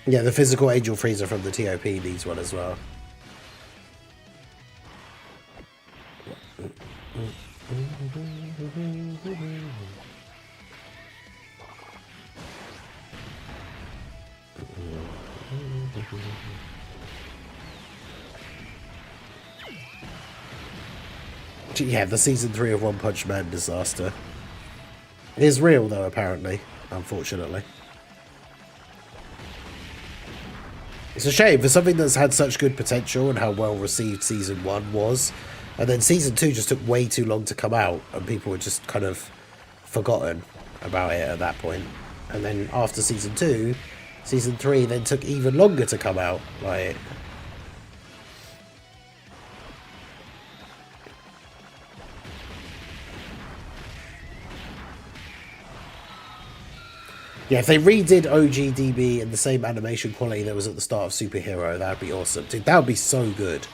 Yeah, the physical Angel Freezer from the TOP needs one as well. Yeah, the season 3 of One Punch Man disaster is real, though, apparently, unfortunately. It's a shame for something that's had such good potential and how well received season 1 was, and then season 2 just took way too long to come out, and people were just kind of forgotten about it at that point. And then after season 2, season 3 then took even longer to come out. Like, yeah, if they redid OGDB in the same animation quality that was at the start of Superhero, that'd be awesome. Dude, that would be so good.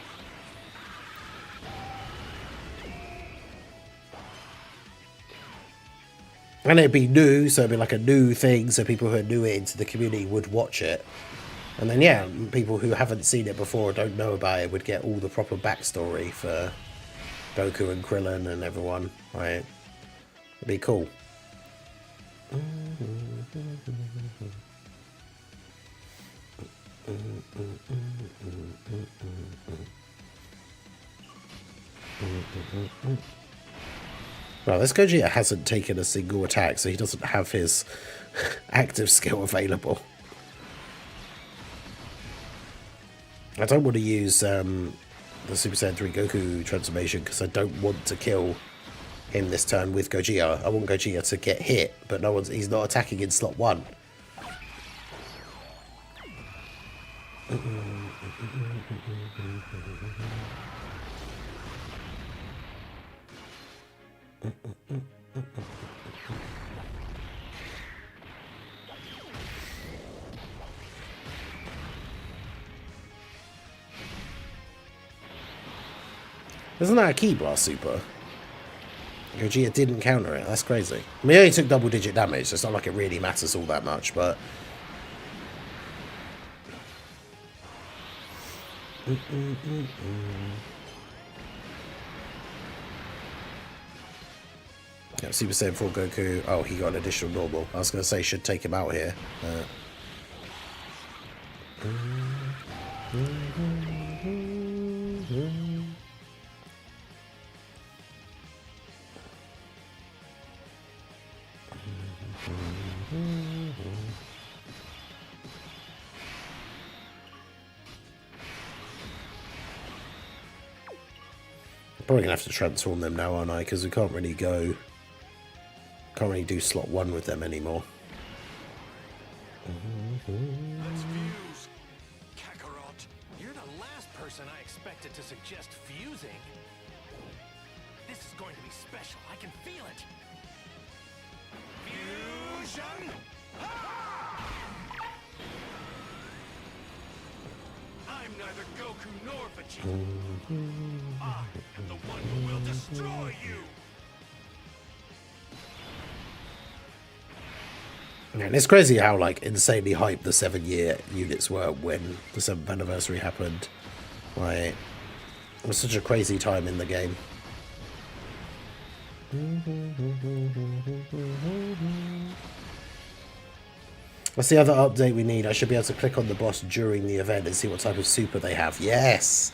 And it'd be new, so it'd be like a new thing, so people who are new into the community would watch it. And then, yeah, people who haven't seen it before or don't know about it would get all the proper backstory for Goku and Krillin and everyone, right? It'd be cool. Well, this Gogeta hasn't taken a single attack, so he doesn't have his active skill available. I don't want to use the Super Saiyan 3 Goku transformation because I don't want to kill him this turn with Gogeta. I want Gogeta to get hit, but he's not attacking in slot 1. Isn't that a Ki Blast super? Gogeta didn't counter it. That's crazy. I mean, he only took double-digit damage, so it's not like it really matters all that much, but... Yeah, Super Saiyan 4 Goku. Oh, he got an additional normal. I was going to say, should take him out here. Probably gonna have to transform them now, aren't I? Because we can't really do slot 1 with them anymore. Let's fuse. Kakarot, you're the last person I expected to suggest fusing. This is going to be special. I can feel it. Fusion! I'm neither Goku nor Vegeta. I am the one who will destroy you. And it's crazy how like insanely hyped the 7-year units were when the 7th anniversary happened. Like, it was such a crazy time in the game. What's the other update we need? I should be able to click on the boss during the event and see what type of super they have. Yes!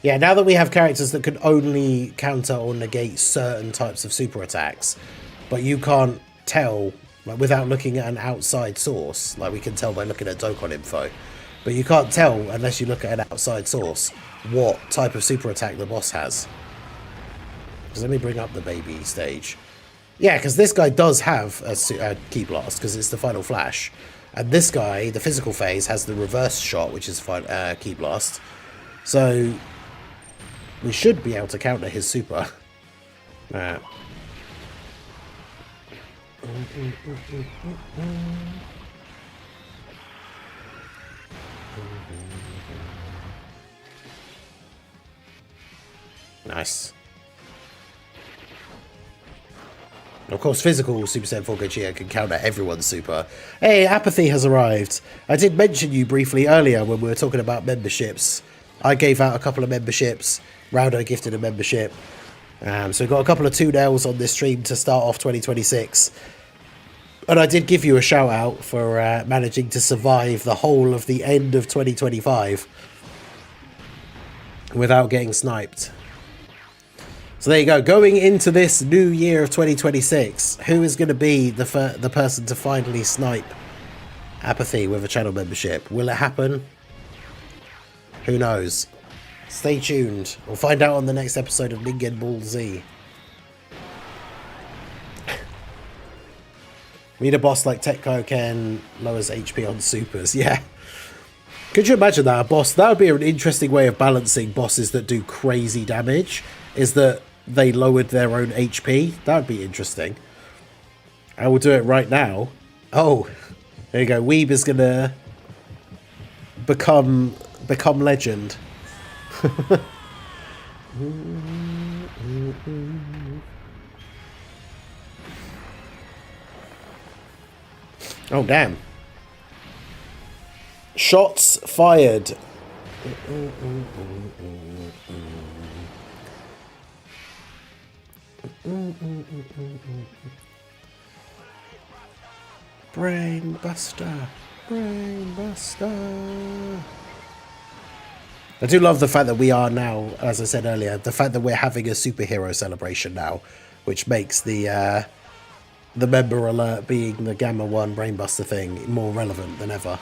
Yeah, now that we have characters that can only counter or negate certain types of super attacks, but you can't tell, like, without looking at an outside source. Like, we can tell by looking at Dokkan info. But you can't tell, unless you look at an outside source, what type of super attack the boss has. Because let me bring up the baby stage. Yeah, because this guy does have a Ki Blast, because it's the final flash. And this guy, the physical phase, has the reverse shot, which is Ki Blast. So we should be able to counter his super. Nice. Of course, physical Super Saiyan 4 Gogeta can counter everyone's super. Hey, Apathy has arrived. I did mention you briefly earlier when we were talking about memberships. I gave out a couple of memberships. Rowdo gifted a membership. So we've got a couple of 2-nails on this stream to start off 2026. And I did give you a shout out for managing to survive the whole of the end of 2025 without getting sniped. So there you go. Going into this new year of 2026, who is going to be the person to finally snipe Apathy with a channel membership? Will it happen? Who knows? Stay tuned. We'll find out on the next episode of Ningen Ball Z. Meet a boss like Tekko Ken lowers HP on supers. Yeah. Could you imagine that? A boss, that would be an interesting way of balancing bosses that do crazy damage, is that they lowered their own HP. That would be interesting. I will do it right now. Oh, there you go. Weeb is gonna become legend. Oh damn. Shots fired. Brain buster. Brain buster. I do love the fact that we are now, as I said earlier, the fact that we're having a superhero celebration now, which makes the member alert being the Gamma 1 Brainbuster thing more relevant than ever.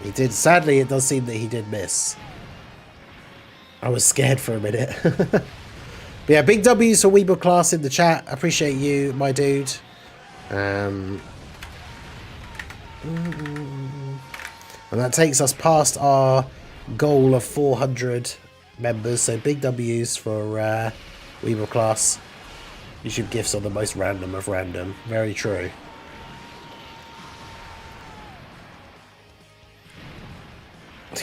He did. Sadly, it does seem that he did miss. I was scared for a minute. But yeah, big W's for Weeble Class in the chat. Appreciate you, my dude. And that takes us past our goal of 400 members. So big W's for Weeble Class. YouTube gifts are the most random of random. Very true.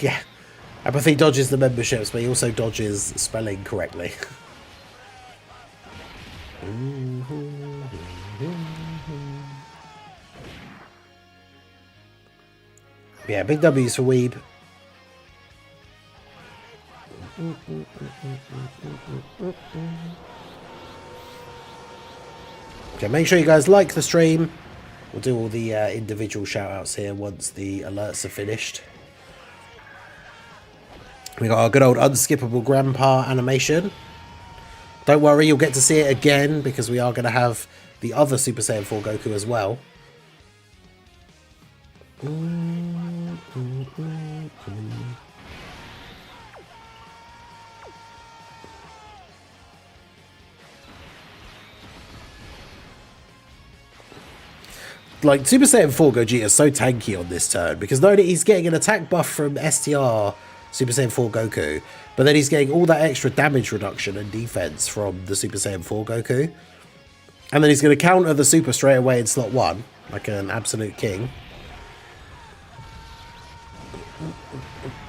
Yeah. Apathy dodges the memberships, but he also dodges spelling correctly. Yeah, big W's for Weeb. Okay, make sure you guys like the stream. We'll do all the individual shout outs here once the alerts are finished. We got our good old unskippable grandpa animation. Don't worry, you'll get to see it again because we are going to have the other Super Saiyan 4 Goku as well. Like, Super Saiyan 4 Gogeta is so tanky on this turn because not only he's getting an attack buff from STR Super Saiyan 4 Goku, but then he's getting all that extra damage reduction and defense from the Super Saiyan 4 Goku. And then he's going to counter the Super straight away in slot 1, like an absolute king.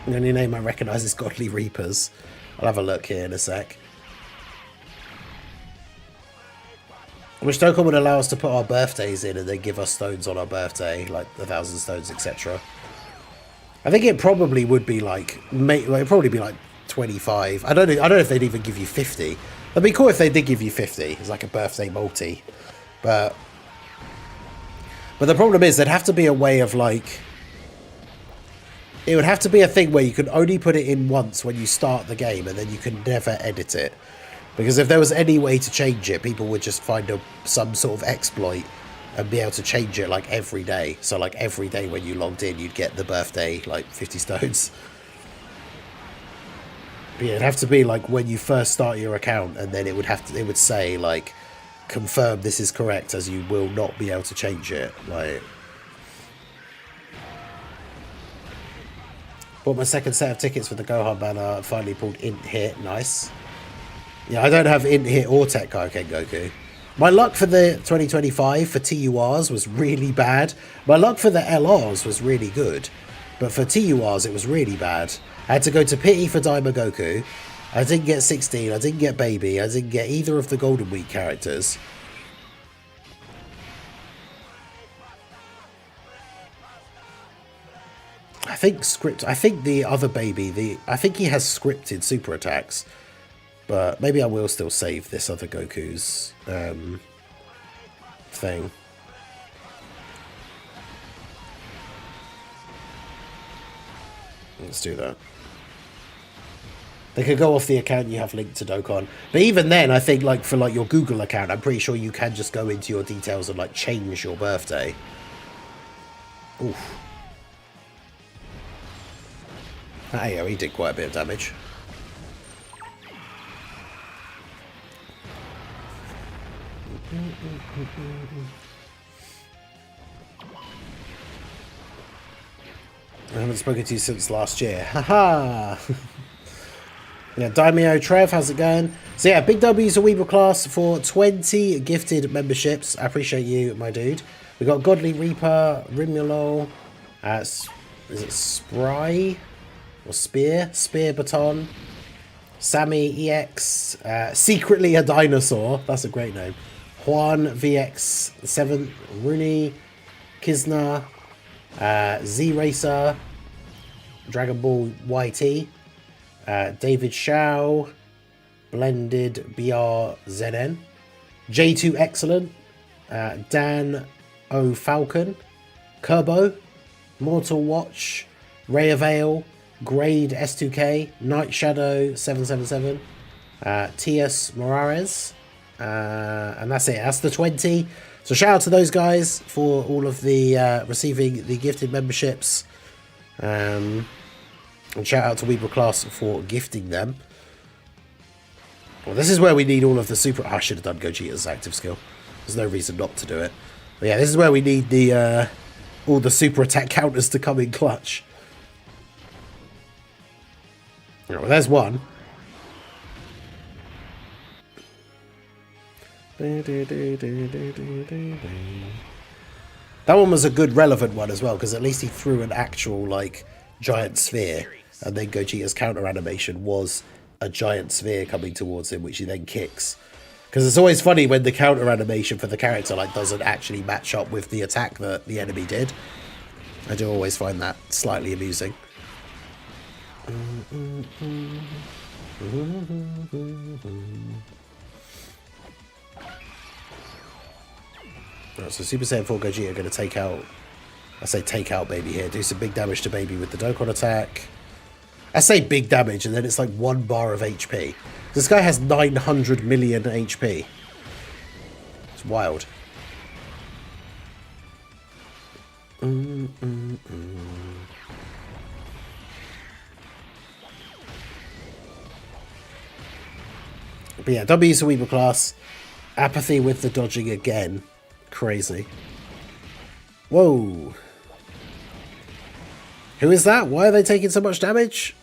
The only name I recognise is Godly Reapers. I'll have a look here in a sec. Which Dokkan would allow us to put our birthdays in and then give us stones on our birthday, like 1,000 stones, etc. I think it probably would be like, it'd probably be like 25. I don't know if they'd even give you 50. That'd be cool if they did give you 50. It's like a birthday multi. But the problem is there'd have to be a way of like, it would have to be a thing where you can only put it in once when you start the game and then you can never edit it. Because if there was any way to change it, people would just find some sort of exploit and be able to change it like every day. So like every day when you logged in, you'd get the birthday like 50 stones. But yeah, it'd have to be like when you first start your account, and then it would say like, confirm this is correct, as you will not be able to change it. Like, bought my second set of tickets for the Gohan banner. Finally pulled int hit. Nice. Yeah, I don't have int hit or Tech Kaioken Goku. My luck for the 2025 for TURs was really bad. My luck for the LRs was really good. But for TURs, it was really bad. I had to go to Pity for Daima Goku. I didn't get 16. I didn't get Baby. I didn't get either of the Golden Week characters. I think the other Baby, I think he has scripted super attacks. But maybe I will still save this other Goku's thing. Let's do that. They could go off the account you have linked to Dokkan. But even then, I think like for like your Google account, I'm pretty sure you can just go into your details and like change your birthday. Oof. That AoE did quite a bit of damage. I haven't spoken to you since last year. Haha! Yeah, Daimyo Trev, how's it going? So yeah, big W's a Weeble class for 20 gifted memberships. I appreciate you, my dude. We got Godly Reaper, Rimulol, is it Spry? Or Spear? Spear Baton. Sammy EX, Secretly a Dinosaur, that's a great name. Juan VX7, Rooney, Kizna, Z Racer, Dragon Ball YT, David Shao, Blended BRZN, J2 Excellent, Dan O Falcon, Kerbo, Mortal Watch, Ray of Ale, Grade S2K, Night Shadow 777, Tias Morares, and that's it. That's the 20. So shout out to those guys for all of the receiving the gifted memberships, and shout out to Weeble Class for gifting them. Well, this is where we need all of the super. I should have done Gogeta's active skill. There's no reason not to do it. But yeah, this is where we need the all the super attack counters to come in clutch. Well, there's one. That one was a good relevant one as well, because at least he threw an actual like giant sphere, and then Gogeta's counter animation was a giant sphere coming towards him, which he then kicks. Because it's always funny when the counter animation for the character like doesn't actually match up with the attack that the enemy did. I do always find that slightly amusing. Right, so Super Saiyan 4 Gogeta are going to take out, I say take out Baby here, do some big damage to Baby with the Dokkan attack. I say big damage and then it's like 1 bar of HP. This guy has 900 million HP. It's wild. But yeah, W's a Weeble class. Apathy with the dodging again. Crazy. Whoa. Who is that? Why are they taking so much damage?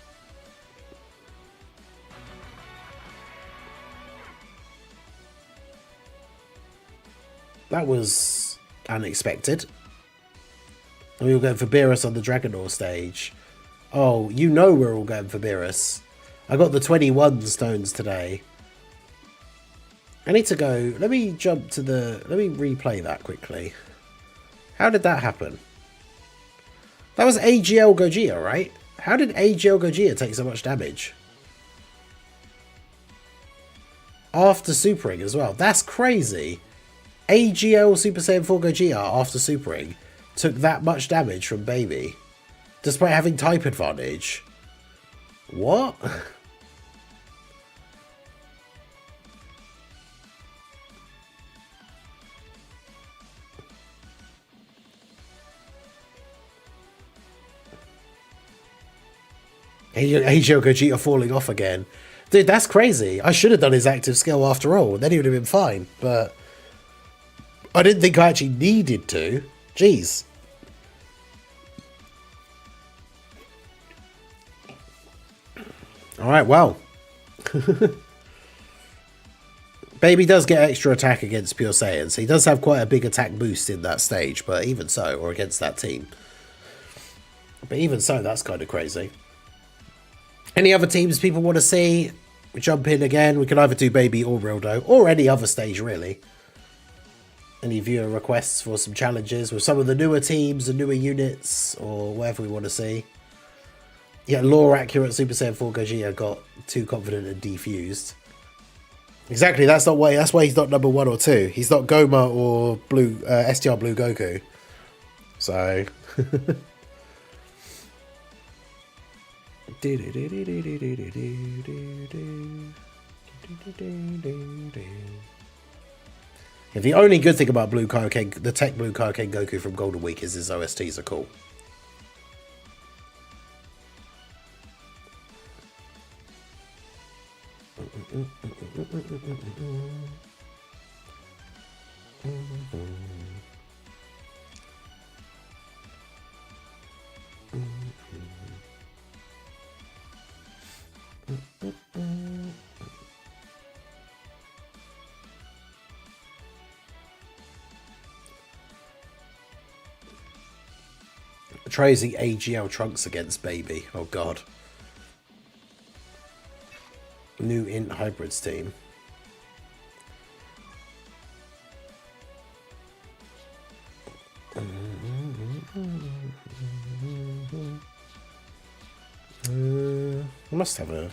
That was unexpected. We were going for Beerus on the Dragonor stage. Oh, you know we're all going for Beerus. I got the 21 stones today. I need to go... Let me jump to the... Let me replay that quickly. How did that happen? That was AGL Gogeta, right? How did AGL Gogeta take so much damage? After supering as well. That's crazy. AGL Super Saiyan 4 Gogeta after supering took that much damage from Baby, despite having type advantage. What? AGL Gogeta falling off again. Dude, that's crazy. I should have done his active skill after all. Then he would have been fine. But I didn't think I actually needed to. Jeez. Alright, well. Baby does get extra attack against Pure Saiyans. He does have quite a big attack boost in that stage, but even so, or against that team. But even so, that's kind of crazy. Any other teams people want to see? We jump in again. We can either do Baby or Rildo, or any other stage, really. Any viewer requests for some challenges with some of the newer teams and newer units, or whatever we want to see. Yeah, lore accurate Super Saiyan 4 Gogeta got too confident and defused. Exactly, that's why he's not number 1 or 2. He's not Goma or Blue STR Blue Goku. So Yeah, the only good thing about Blue Kaioken, the Tech Blue Kaioken Goku from Golden Week, is his OSTs are cool. Tracing AGL Trunks against Baby. Oh god. New Int Hybrids team. I must have a...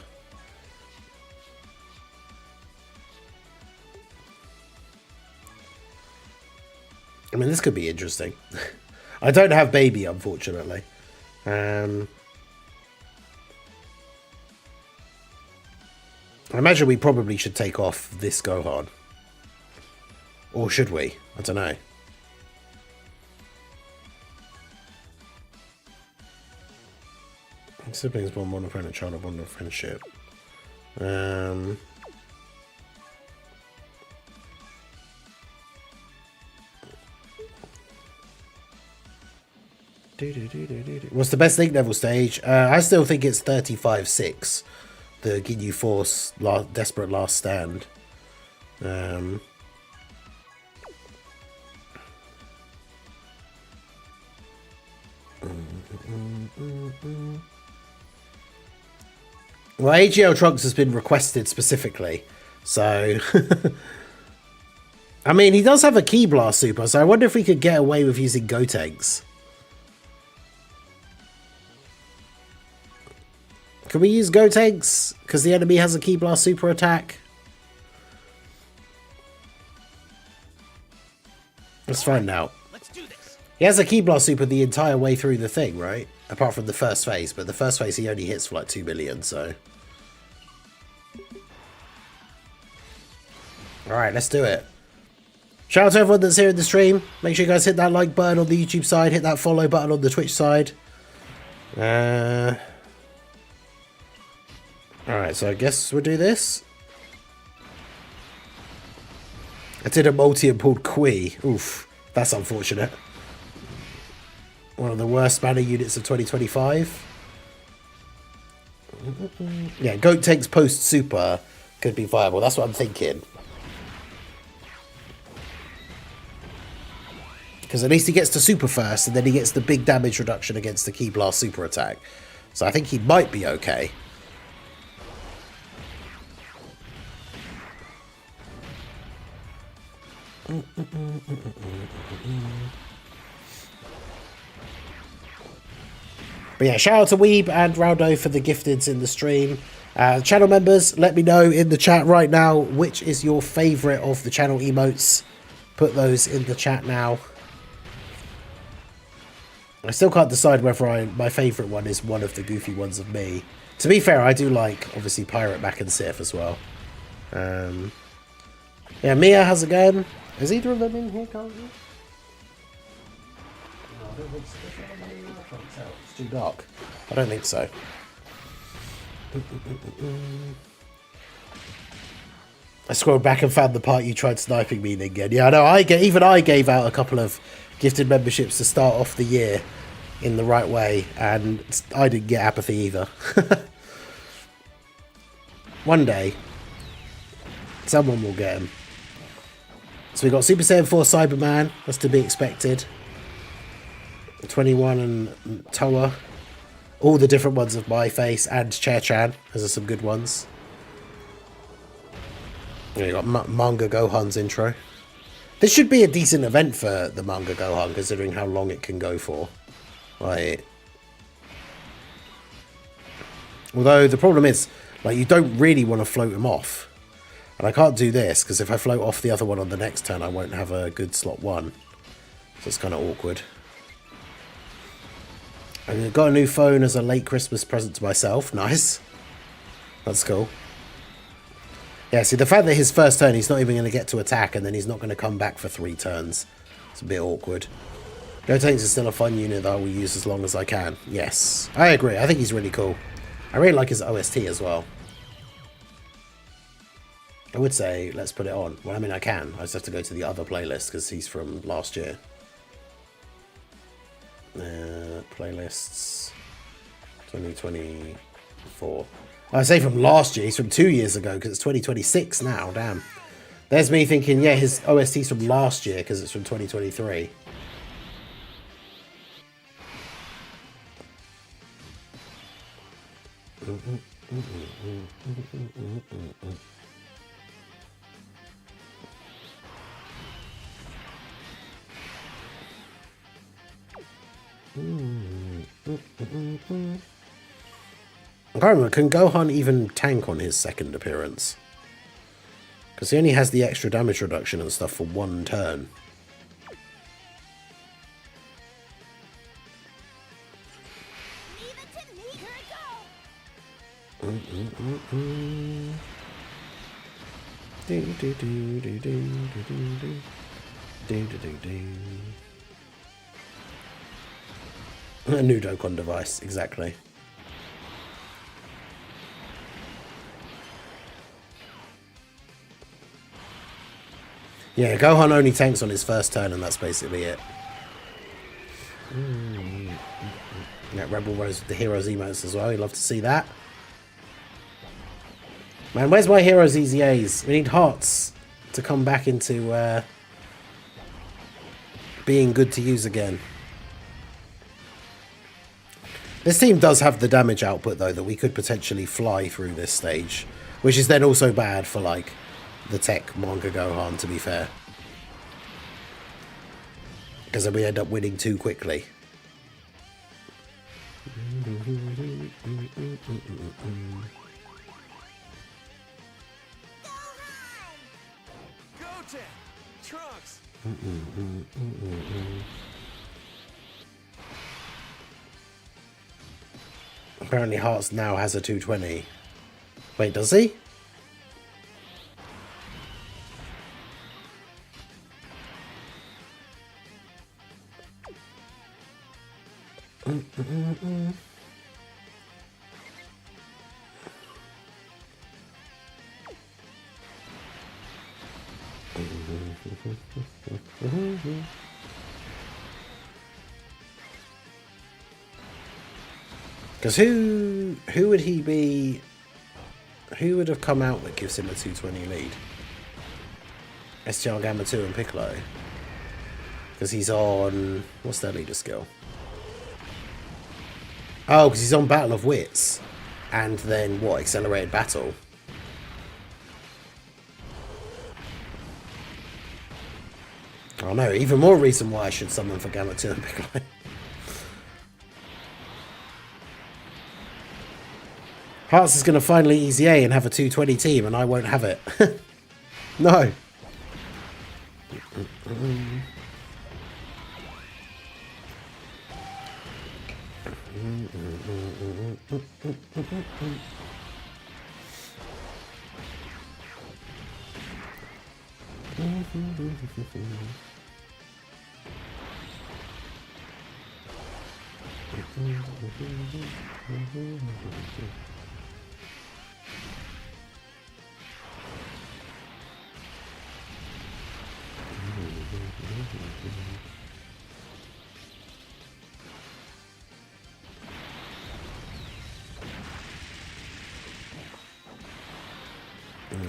I mean, this could be interesting. I don't have Baby, unfortunately. I imagine we probably should take off this Gohan. Or should we? I don't know. Siblings born one friend and child of one friendship. What's the best Link level stage? I still think it's 35-6. The Ginyu Force Desperate Last Stand. Well, AGL Trunks has been requested specifically, so... I mean, he does have a Ki Blast Super, so I wonder if we could get away with using Gotenks. Can we use Gotenks? Because the enemy has a Ki Blast Super attack? Let's find out. Let's do this. He has a Ki Blast Super the entire way through the thing, right? Apart from the first phase, but the first phase he only hits for like 2 million, so... Alright, let's do it. Shout out to everyone that's here in the stream. Make sure you guys hit that like button on the YouTube side, hit that follow button on the Twitch side. Alright, so I guess we'll do this. I did a multi and pulled Kui. Oof, that's unfortunate. One of the worst mana units of 2025. Yeah, Gotenks post super could be viable. That's what I'm thinking. Because at least he gets to super first, and then he gets the big damage reduction against the Ki Blast super attack. So I think he might be okay. But yeah, shout out to Weeb and Raudo for the gifteds in the stream. Channel members, let me know in the chat right now which is your favourite of the channel emotes. Put those in the chat now. I still can't decide whether my favourite one is one of the goofy ones of me. To be fair, I do like, obviously, Pirate Mac and Sith as well. Yeah, Mia, how's it going? Is either of them in here currently? No, I don't think so. It's too dark. I don't think so. I scrolled back and found the part you tried sniping me again. Yeah, I know. Even I gave out a couple of gifted memberships to start off the year in the right way, and I didn't get apathy either. One day, someone will get him. So we got Super Saiyan 4 Cyberman, that's to be expected. 21 and Toa. All the different ones of my face, and Chair-chan, those are some good ones. And you got Manga Gohan's intro. This should be a decent event for the Manga Gohan, considering how long it can go for. Like, although the problem is, like, you don't really want to float him off. And I can't do this, because if I float off the other one on the next turn, I won't have a good slot 1. So it's kind of awkward. I got a new phone as a late Christmas present to myself. Nice. That's cool. Yeah, see, the fact that his first turn, he's not even going to get to attack, and then he's not going to come back for 3 turns. It's a bit awkward. Gotenks is still a fun unit that I will use as long as I can. Yes, I agree. I think he's really cool. I really like his OST as well. I would say, let's put it on. Well, I mean, I can. I just have to go to the other playlist, because he's from last year. Playlists 2024. I say from last year, he's from 2 years ago because it's 2026 now. Damn. There's me thinking, yeah, his OST's from last year because it's from 2023. I can't remember, can Gohan even tank on his second appearance? Because he only has the extra damage reduction and stuff for 1 turn. A new Dokkan device, exactly. Yeah, Gohan only tanks on his first turn, and that's basically it. Yeah, Rebel Rose with the Heroes emotes as well. You'd love to see that. Man, where's my Heroes EZAs? We need hearts to come back into being good to use again. This team does have the damage output, though, that we could potentially fly through this stage. Which is then also bad for, like, the tech manga Gohan, to be fair. Because then we end up winning too quickly. Goten! Trunks! Apparently Hearts now has a 220. Wait, does he? Because who would he be? Who would have come out that gives him a 220 lead? STR Gamma 2 and Piccolo. Because he's on... What's their leader skill? Oh, because he's on Battle of Wits. And then, what, Accelerated Battle? Oh no, even more reason why I should summon for Gamma 2 and Piccolo. Hearts is going to finally EZA and have a 220 team, and I won't have it. No.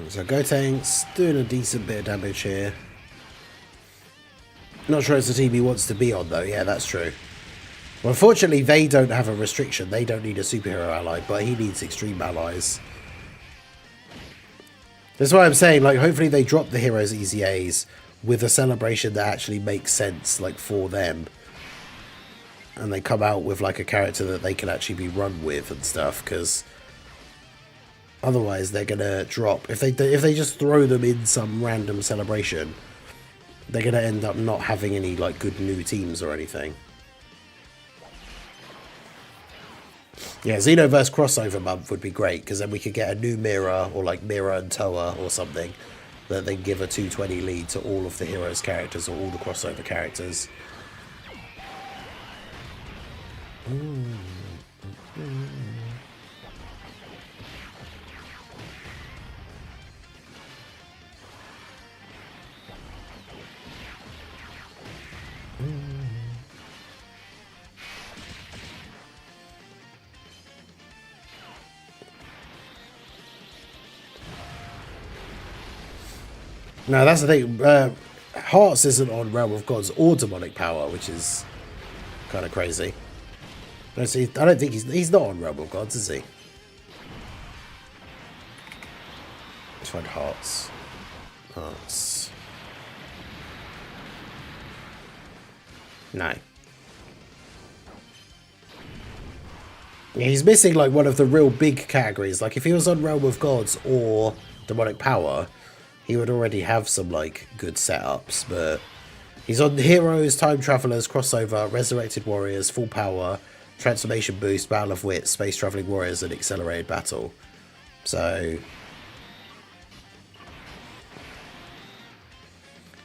So Gotenks doing a decent bit of damage here. Not sure it's the team he wants to be on though. Yeah, that's true. Well, unfortunately, they don't have a restriction. They don't need a superhero ally, but he needs extreme allies. That's why I'm saying, like, hopefully they drop the Heroes EZAs with a celebration that actually makes sense, like, for them. And they come out with, like, a character that they can actually be run with and stuff, because otherwise they're going to drop. If they just throw them in some random celebration, they're going to end up not having any, like, good new teams or anything. Yeah, Xenoverse crossover month would be great, because then we could get a new Mira, or like Mira and Toa or something, that then give a 220 lead to all of the heroes' characters, or all the crossover characters. No, that's the thing. Hearts isn't on Realm of Gods or Demonic Power, which is kind of crazy. No, see, I don't think he's not on Realm of Gods, is he? Let's find Hearts. Hearts. No. Yeah, he's missing like one of the real big categories. Like if he was on Realm of Gods or Demonic Power, he would already have some like good setups, but he's on Heroes, Time Travelers, Crossover, Resurrected Warriors, Full Power, Transformation Boost, Battle of Wits, Space Traveling Warriors, and Accelerated Battle. So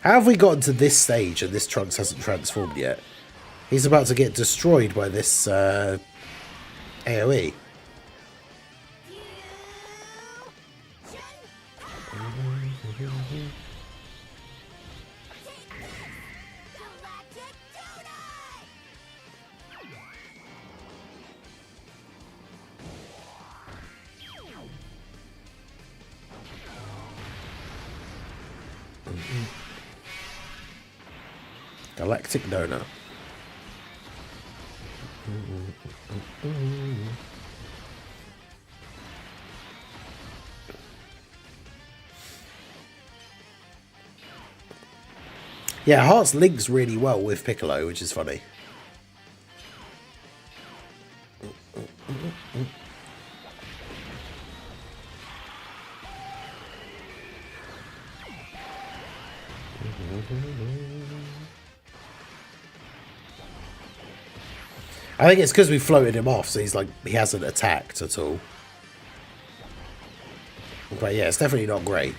how have we gotten to this stage and this Trunks hasn't transformed yet? He's about to get destroyed by this AoE. Galactic Donut. Yeah, Hearts links really well with Piccolo, which is funny. I think it's because we floated him off, so he's like, he hasn't attacked at all. But yeah, it's definitely not great.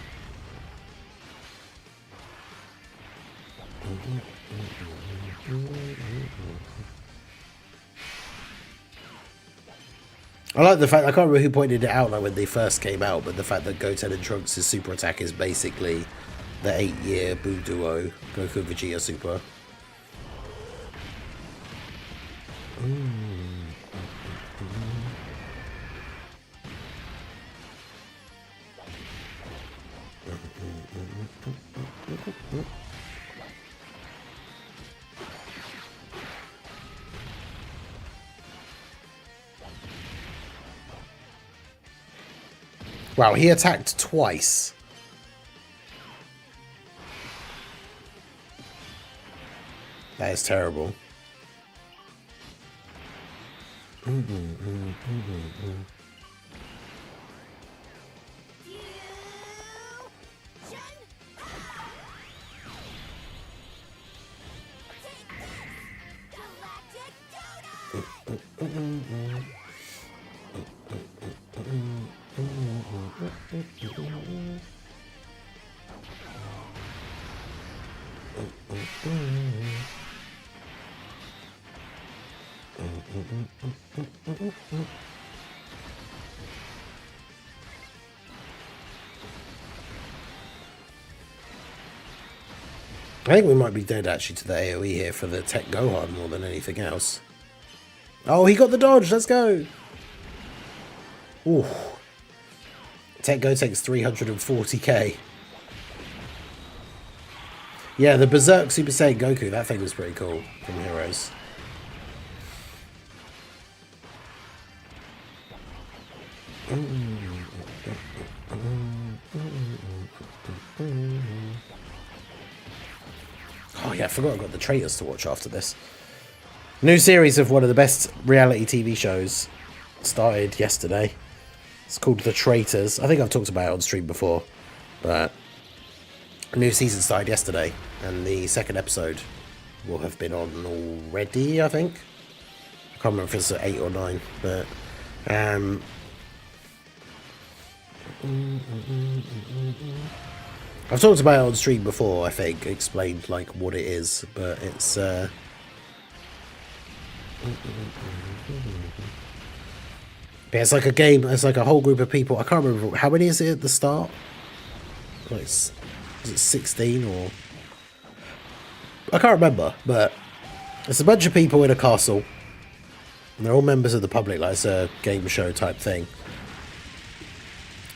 I like the fact, I can't remember who pointed it out like when they first came out, but the fact that Goten and Trunks' super attack is basically the 8-year Buu duo, Goku and Vegeta Super. Wow, he attacked twice. That is terrible. I think we might be dead actually to the AoE here for the Tech Gohan more than anything else. Oh, he got the dodge. Let's go. Ooh. Tech Go takes 340k. Yeah, the Berserk Super Saiyan Goku, that thing was pretty cool from Heroes. Oh yeah, I forgot I've got the Traitors to watch after this. New series of one of the best reality TV shows started yesterday. It's called The Traitors. I think I've talked about it on stream before, but a new season started yesterday, and the second episode will have been on already, I think. I can't remember if it's 8 or 9, but Um, I've talked about it on stream before, I think, explained like what it is, but it's yeah, it's like a game, it's like a whole group of people. I can't remember how many is it at the start? Like, is it 16 or I can't remember, but it's a bunch of people in a castle. And they're all members of the public, like it's a game show type thing.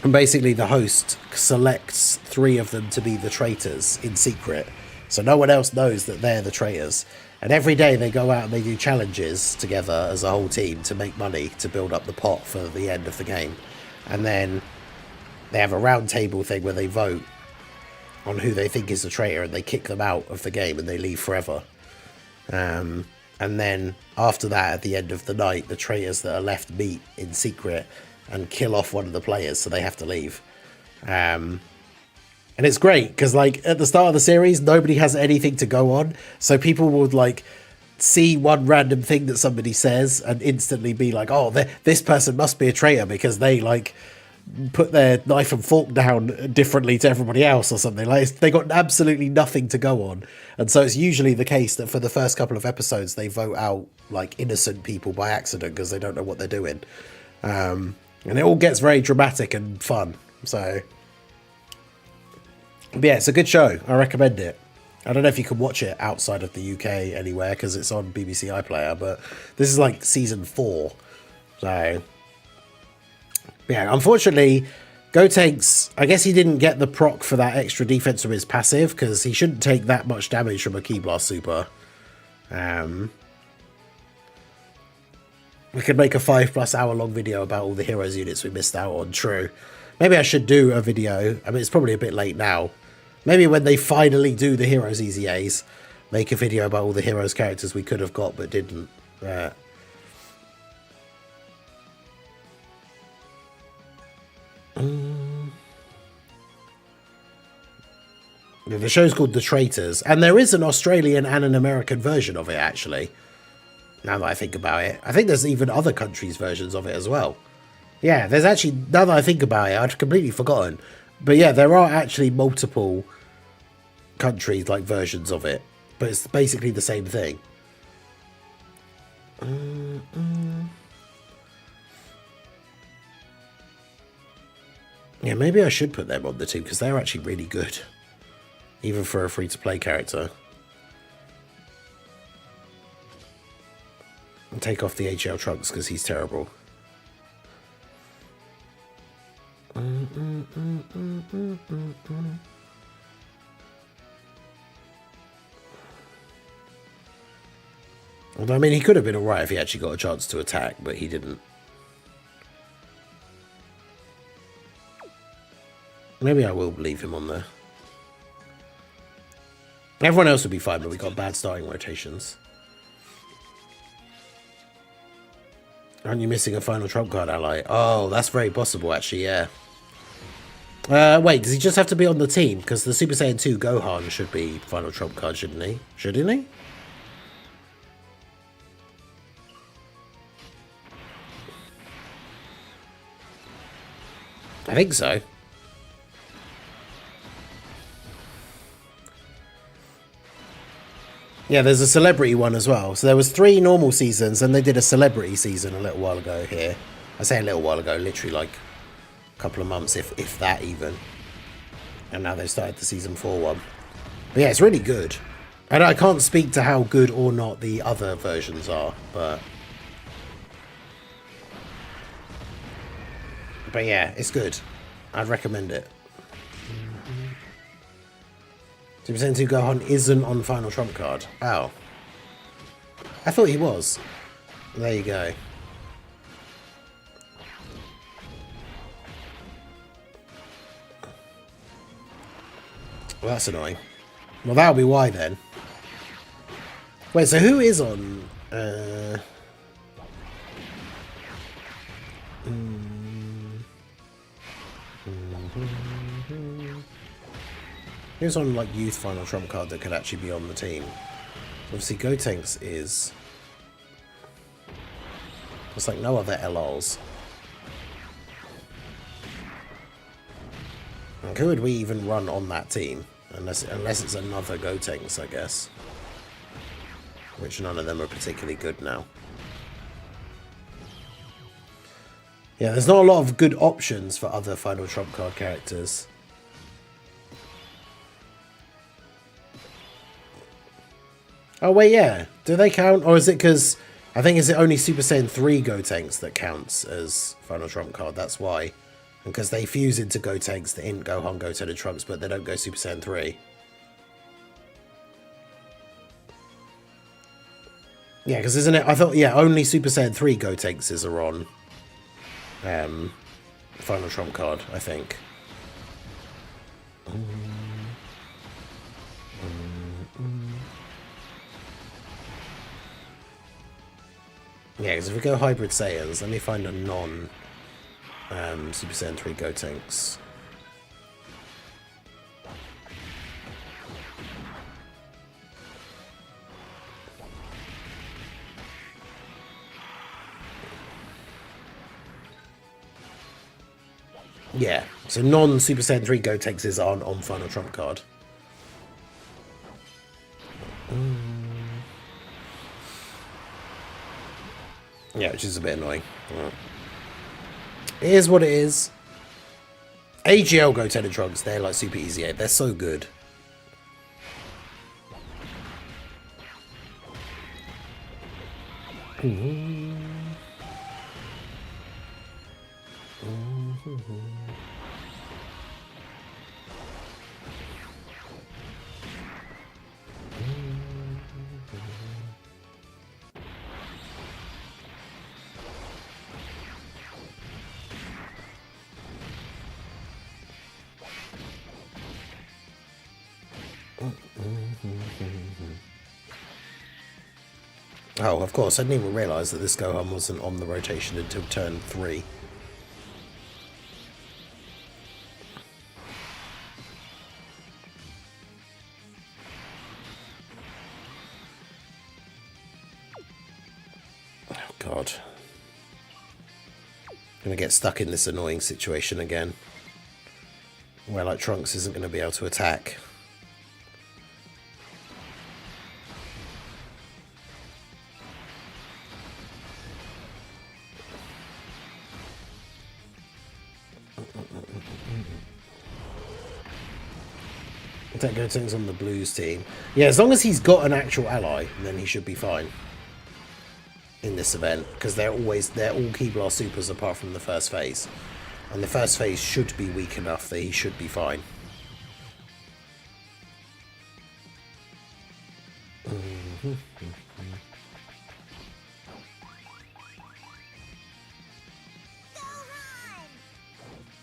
And basically the host selects 3 of them to be the traitors in secret. So no one else knows that they're the traitors. And every day they go out and they do challenges together as a whole team to make money to build up the pot for the end of the game. And then they have a round table thing where they vote on who they think is the traitor and they kick them out of the game and they leave forever. And then after that, at the end of the night, the traitors that are left meet in secret and kill off one of the players, so they have to leave. And it's great because, like, at the start of the series, nobody has anything to go on, so people would like see one random thing that somebody says and instantly be like, "Oh, this person must be a traitor because they like put their knife and fork down differently to everybody else or something." Like, they got absolutely nothing to go on, and so it's usually the case that for the first couple of episodes they vote out like innocent people by accident because they don't know what they're doing. And it all gets very dramatic and fun. So, but yeah, it's a good show. I recommend it. I don't know if you can watch it outside of the UK anywhere because it's on BBC iPlayer, but this is like season 4. So, yeah, unfortunately, Gotenks, I guess he didn't get the proc for that extra defense from his passive because he shouldn't take that much damage from a Ki Blast super. We could make a 5+ hour long video about all the heroes units we missed out on. True. Maybe I should do a video. I mean, it's probably a bit late now. Maybe when they finally do the heroes EZAs, make a video about all the heroes characters we could have got but didn't. The show's called The Traitors, and there is an Australian and an American version of it, actually. Now that I think about it. I think there's even other countries' versions of it as well. Yeah, there's actually, now that I think about it, I'd completely forgotten. But yeah, there are actually multiple countries, like, versions of it. But it's basically the same thing. Yeah, maybe I should put them on the team, because they're actually really good. Even for a free-to-play character. And take off the HL Trunks, because he's terrible. Although, I mean, he could have been alright if he actually got a chance to attack, but he didn't. Maybe I will leave him on there. Everyone else would be fine, but we got bad starting rotations. Aren't you missing a final trump card ally? Oh, that's very possible, actually, yeah. Wait, does he just have to be on the team? Because the Super Saiyan 2 Gohan should be final trump card, shouldn't he? Shouldn't he? I think so. Yeah, there's a celebrity one as well. So there was 3 normal seasons, and they did a celebrity season a little while ago here. I say a little while ago, literally like a couple of months, if that even. And now they've started the season 4 one. But yeah, it's really good. And I can't speak to how good or not the other versions are, but yeah, it's good. I'd recommend it. Super Saiyan 2 Gohan isn't on final trump card. Oh. I thought he was. There you go. Well, that's annoying. Well, that'll be why then. Wait, so who is on... Who's on, like, youth final trump card that could actually be on the team? Obviously, Gotenks is... There's, like, no other LRs. Like, who would we even run on that team? Unless it's another Gotenks, I guess. Which none of them are particularly good now. Yeah, there's not a lot of good options for other Final Trump card characters. Oh wait, yeah. Do they count? Or is it because... I think is it only Super Saiyan 3 Gotenks that counts as Final Trump card? That's why. And because they fuse into Gotenks, the Int, Gohan, Goten, and Trunks, but they don't go Super Saiyan 3. Yeah, because isn't it... I thought, yeah, only Super Saiyan 3 Gotenks are on Final Trump card, I think. Yeah, because if we go Hybrid Saiyans, let me find a non Super Saiyan 3 Gotenks. Yeah, so non-Super Saiyan 3 Gotenks aren't on Final Trump card. Yeah, which is a bit annoying. Right. It is what it is. AGL Goten and Trunks, they're like super easy. They're so good. Oh, of course, I didn't even realise that this Gohan wasn't on the rotation until turn 3. Oh, God. I'm going to get stuck in this annoying situation again. Where, like, Trunks isn't going to be able to attack. That Gotenks on the Blues team. Yeah, as long as he's got an actual ally, then he should be fine in this event, because they're all Ki Blast Supers apart from the first phase, and the first phase should be weak enough that he should be fine.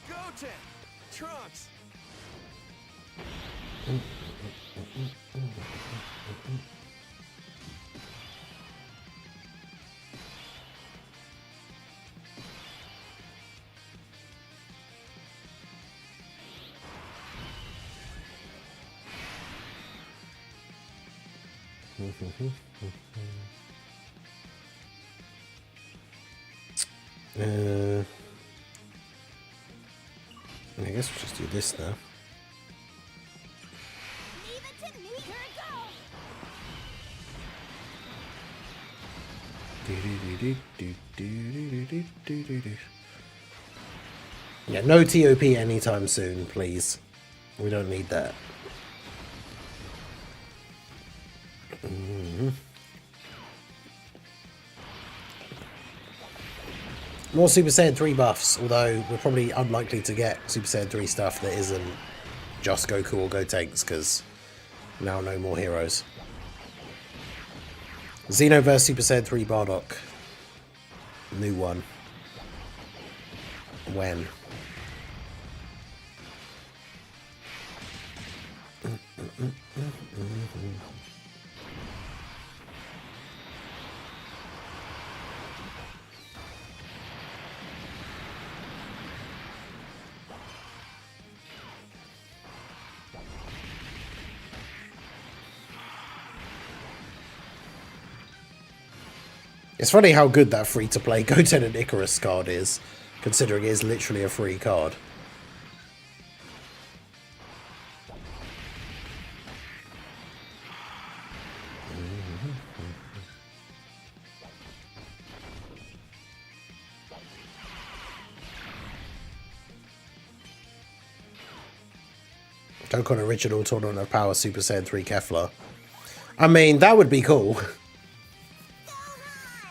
Goten! Trunks! I guess we'll just do this now. Yeah, no TOP anytime soon, please. We don't need that. More Super Saiyan 3 buffs, although we're probably unlikely to get Super Saiyan 3 stuff that isn't just Goku or Gotenks, because now no more heroes. Xenoverse Super Saiyan 3 Bardock. New one. When? It's funny how good that free-to-play Goten and Icarus card is, considering it is literally a free card. Dokkan Original Tournament of Power Super Saiyan 3 Kefla. I mean, that would be cool.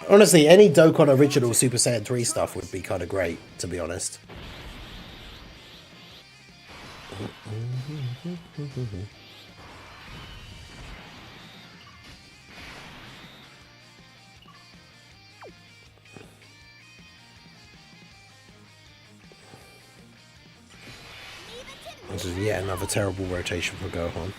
Honestly, any Dokkan Original Super Saiyan 3 stuff would be kind of great, to be honest. This is yet another terrible rotation for Gohan.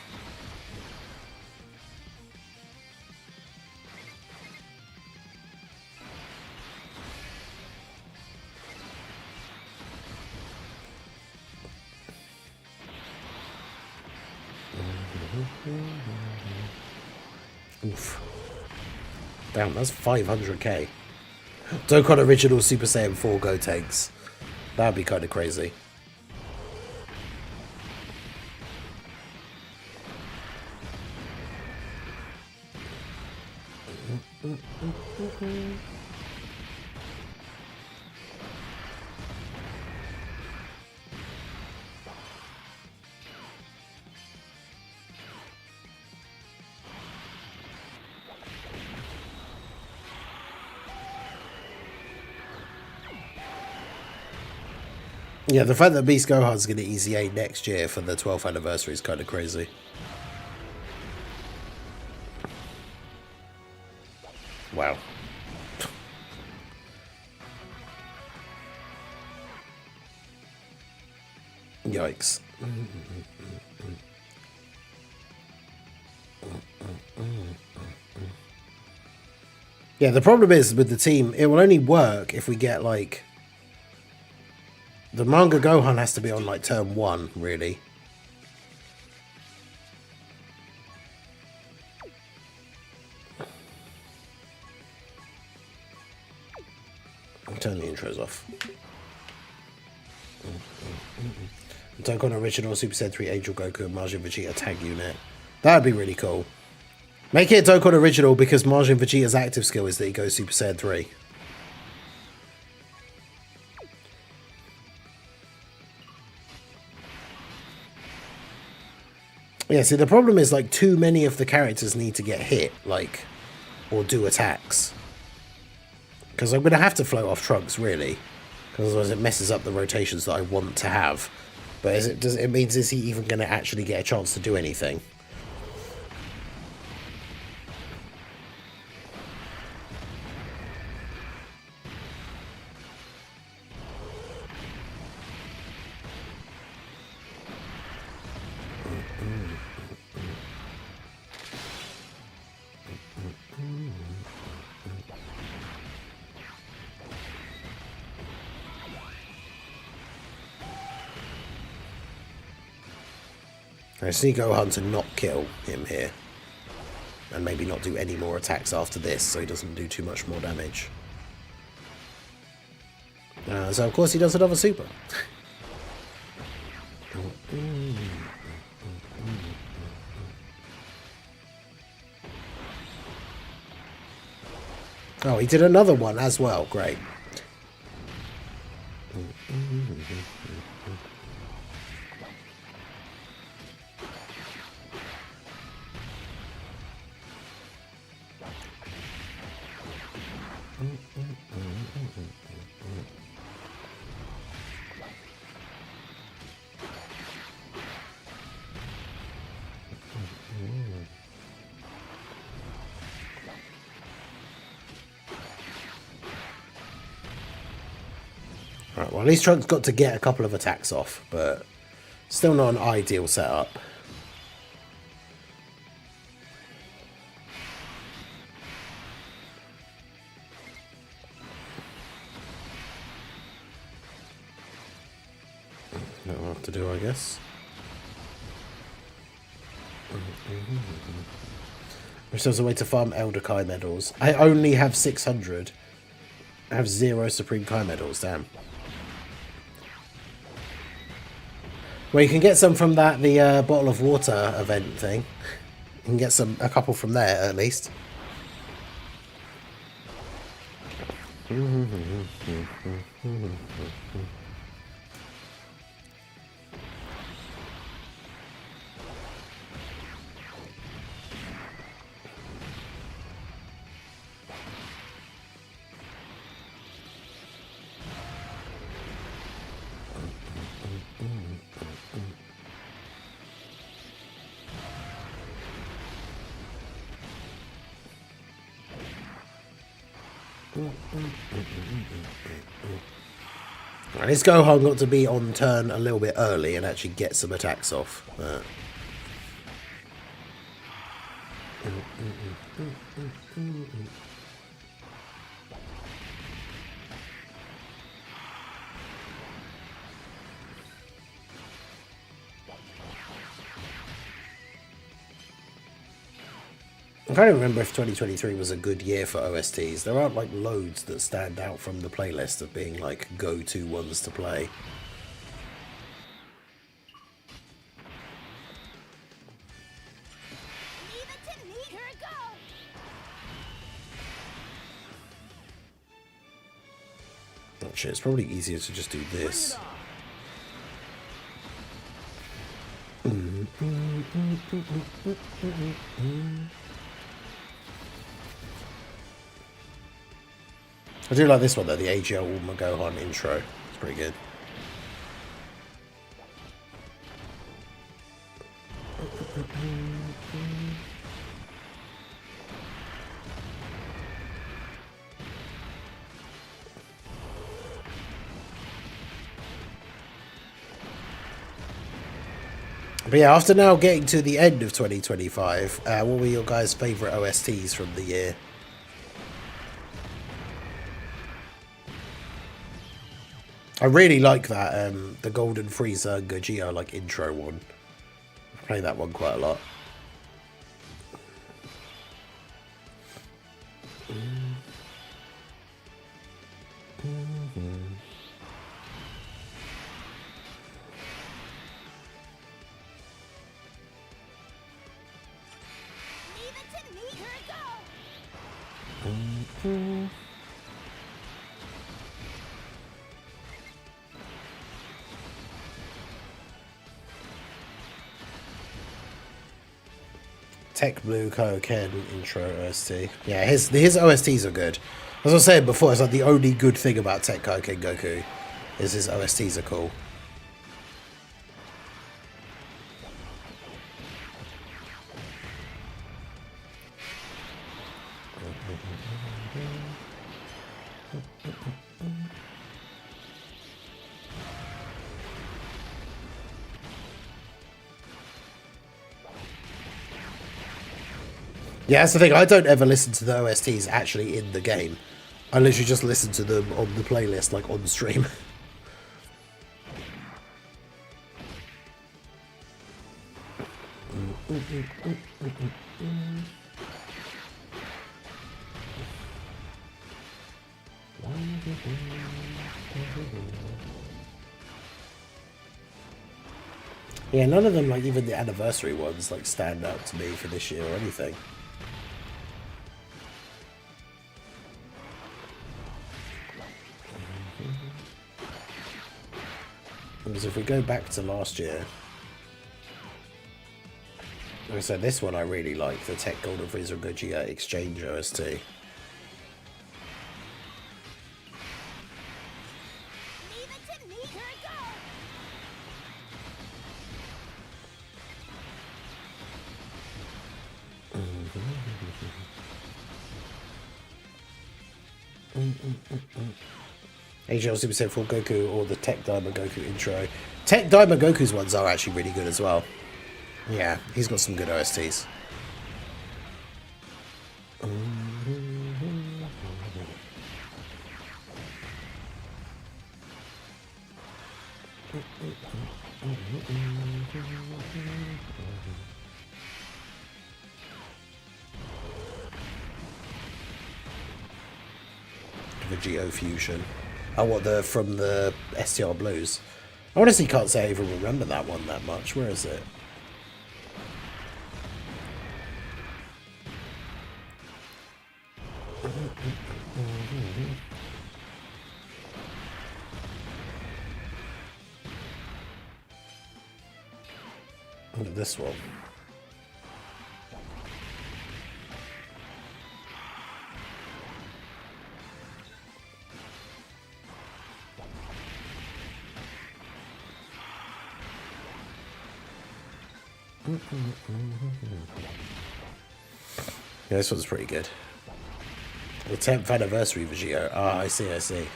Oof. Damn, that's 500k. Dokkan Original Super Saiyan 4 Gotenks. That'd be kind of crazy. Yeah, the fact that Beast Gohan's going to Easy A next year for the 12th anniversary is kind of crazy. Wow. Yikes. Yeah, the problem is with the team, it will only work if we get like... The manga Gohan has to be on like turn 1, really. I'll turn the intros off. Dokkan Original Super Saiyan 3 Angel Goku and Majin Vegeta tag unit. That would be really cool. Make it Dokkan Original because Majin Vegeta's active skill is that he goes Super Saiyan 3. Yeah, see, the problem is, like, too many of the characters need to get hit, like, or do attacks. Because I'm going to have to float off Trunks, really. Because otherwise it messes up the rotations that I want to have. But it means, is he even going to actually get a chance to do anything? I just need Gohan to not kill him here. And maybe not do any more attacks after this, so he doesn't do too much more damage. So of course he does another super. Oh, he did another one as well. Great. Right, well, at least Trunks got to get a couple of attacks off, but still not an ideal setup. Not what to do, I guess. Which there's a way to farm Elder Kai medals. I only have 600. I have 0 Supreme Kai medals, damn. Well, you can get some from the bottle of water event thing. You can get a couple from there at least. And his Gohan got to be on turn a little bit early and actually get some attacks off. I can't remember if 2023 was a good year for OSTs. There aren't like loads that stand out from the playlist of being like go-to ones to play. Leave it to me. Here it goes. Actually, it's probably easier to just do this. I do like this one though, the AGL Ulma Gohan intro. It's pretty good. But yeah, after now getting to the end of 2025, what were your guys' favourite OSTs from the year? I really like that, the Golden Frieza Gogeta like intro one. I play that one quite a lot. Leave it to me. Here it goes. Tech Blue Kaioken intro OST. Yeah, his OSTs are good. As I was saying before, it's like the only good thing about Tech Kaioken Goku is his OSTs are cool. Yeah, that's the thing. I don't ever listen to the OSTs actually in the game. I literally just listen to them on the playlist, like on stream. Yeah, none of them, like even the anniversary ones, like stand out to me for this year or anything. Because if we go back to last year, like I said, this one I really like, the Tech Golden Frieza Gogeta Exchange OST. Leave it to me. Here it goes. HL Super Saiyan 4 Goku or the Tech Diamond Goku intro. Tech Diamond Goku's ones are actually really good as well. Yeah, he's got some good OSTs. The Geo Fusion. Oh, what, from the STR Blues? I honestly can't say I even remember that one that much. Where is it? Look at this one. Yeah, this one's pretty good. The 10th anniversary Vegito. Ah, I see, I see.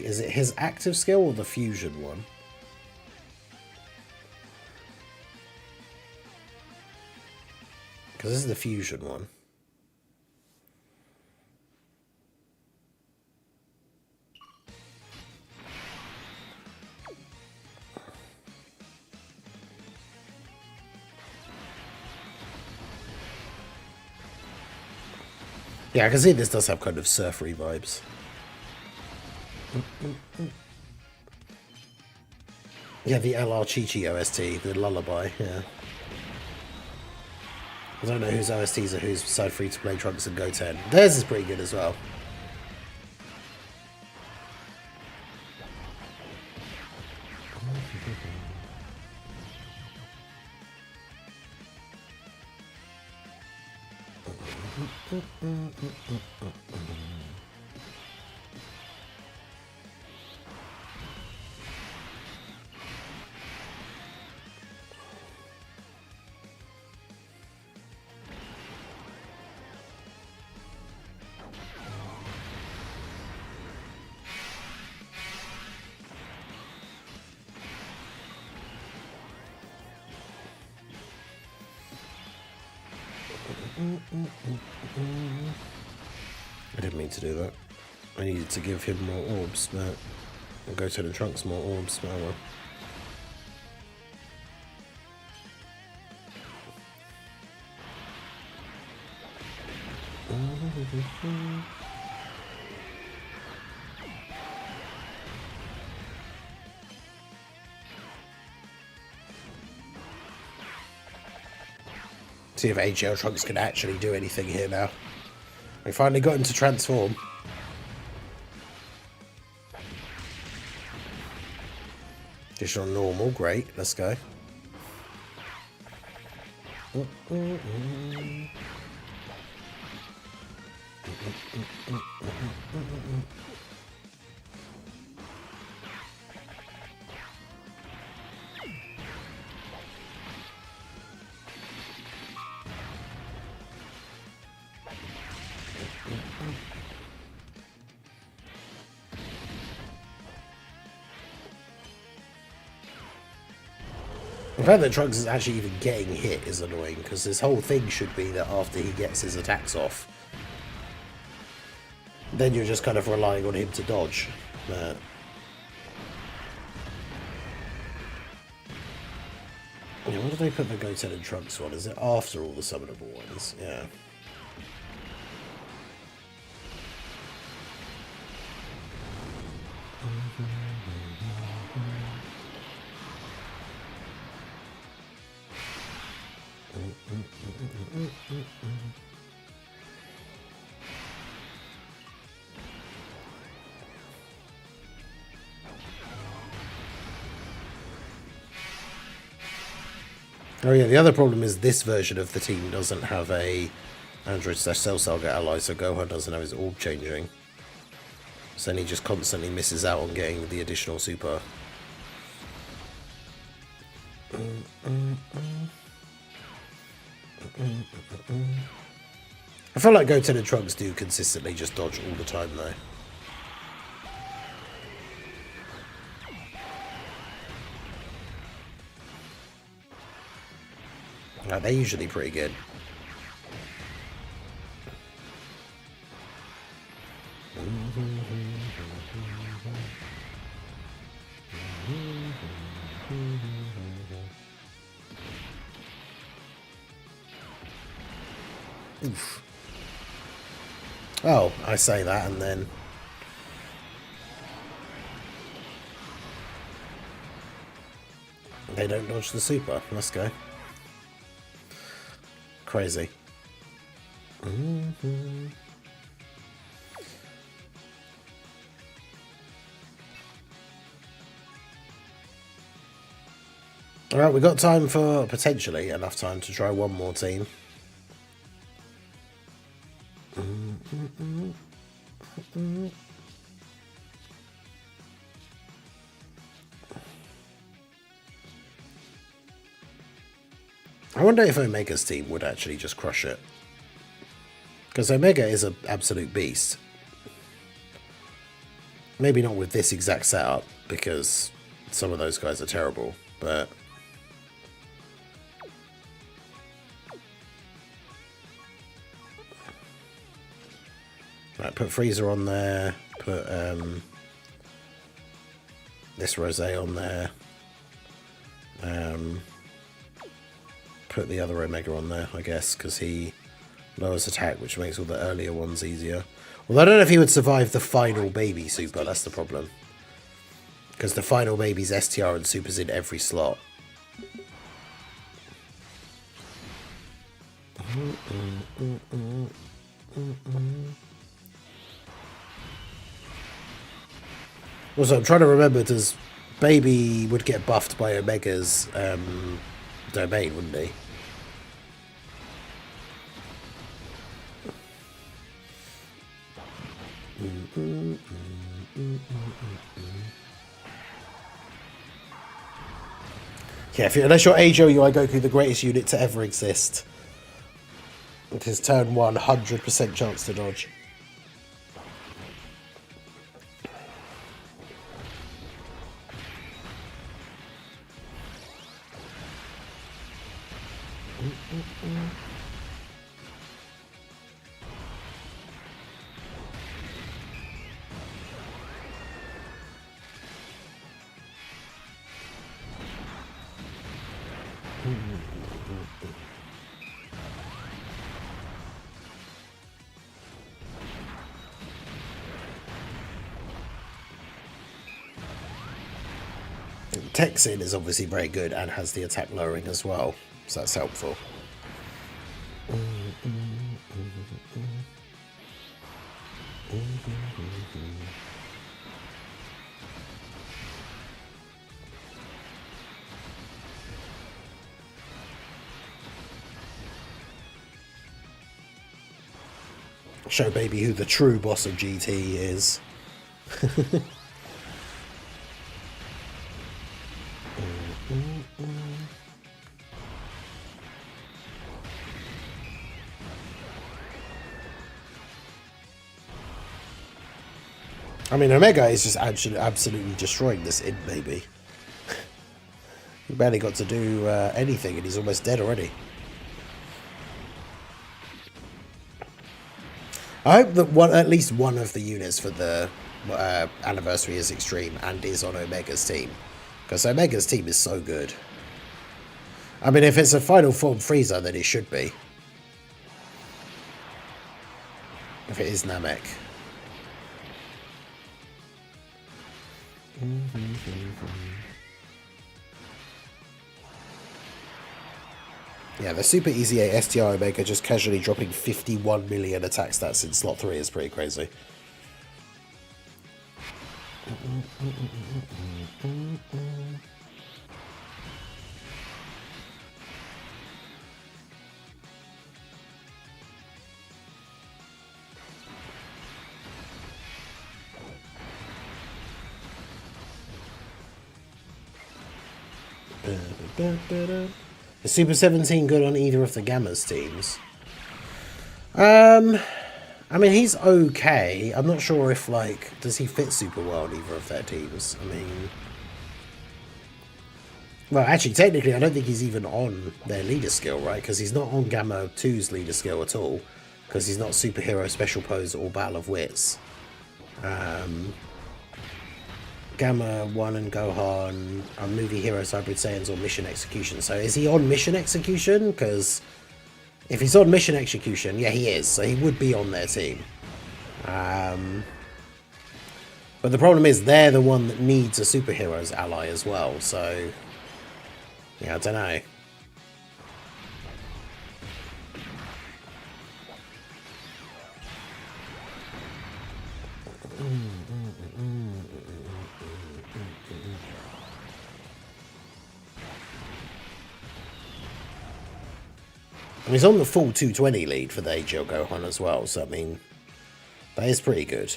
Is it his active skill or the fusion one? Because this is the fusion one. Yeah, I can see this does have kind of surfery vibes. Yeah, the LR Chi-Chi OST, the Lullaby, yeah. I don't know whose OSTs are whose beside free-to-play Trunks and Goten. Theirs is pretty good as well. I didn't mean to do that. I needed to give him more orbs, but I'll go to the Trunks more orbs, but oh well. See if AGL Trunks can actually do anything here now. We finally got him to transform. Just on normal, great, let's go. The fact that Trunks is actually even getting hit is annoying, because this whole thing should be that after he gets his attacks off, then you're just kind of relying on him to dodge. But yeah, where did they put the Goten and Trunks one? Is it after all the summonable ones? Yeah. Oh yeah, the other problem is this version of the team doesn't have a Android/Cell Saga ally, so Gohan doesn't have his orb changing. So then he just constantly misses out on getting the additional super. I feel like Goten and Trunks do consistently just dodge all the time though. Like, they're usually pretty good. Oof. Oh, I say that and then they don't dodge the super. Let's go. Crazy. Alright, we got time for potentially enough time to try one more team. I wonder if Omega's team would actually just crush it. Because Omega is an absolute beast. Maybe not with this exact setup, because some of those guys are terrible, but... Right, put Frieza on there, put this Rosé on there, put the other Omega on there, I guess, because he lowers attack, which makes all the earlier ones easier. Although I don't know if he would survive the final baby super, that's the problem. Because the final baby's STR and super's in every slot. Also, I'm trying to remember, does Baby would get buffed by Omega's domain, wouldn't he? Yeah, unless you're Eijo UI Goku, the greatest unit to ever exist. With his turn 100% chance to dodge. Texin is obviously very good and has the attack lowering as well, so that's helpful. Show Baby who the true boss of GT is. I mean, Omega is just absolutely destroying this id baby. He barely got to do anything and he's almost dead already. I hope that at least one of the units for the anniversary is Extreme and is on Omega's team. Because Omega's team is so good. I mean, if it's a final form Frieza, then it should be. If it is Namek. Yeah, the super easy 8 STR Omega just casually dropping 51 million attack stats in slot 3 is pretty crazy. Is Super 17 good on either of the Gamma's teams? I mean, he's okay. I'm not sure if, like, does he fit super well on either of their teams? I mean... Well, actually, technically, I don't think he's even on their leader skill, right? Because he's not on Gamma 2's leader skill at all. Because he's not Superhero, Special Pose, or Battle of Wits. Gamma 1 and Gohan are Movie Heroes, Hybrid Saiyans, or Mission Execution. So is he on Mission Execution? Because if he's on Mission Execution, yeah, he is. So he would be on their team. But the problem is they're the one that needs a superheroes ally as well. So, yeah, I don't know. He's on the full 220 lead for the AGL Gohan as well, so I mean, that is pretty good.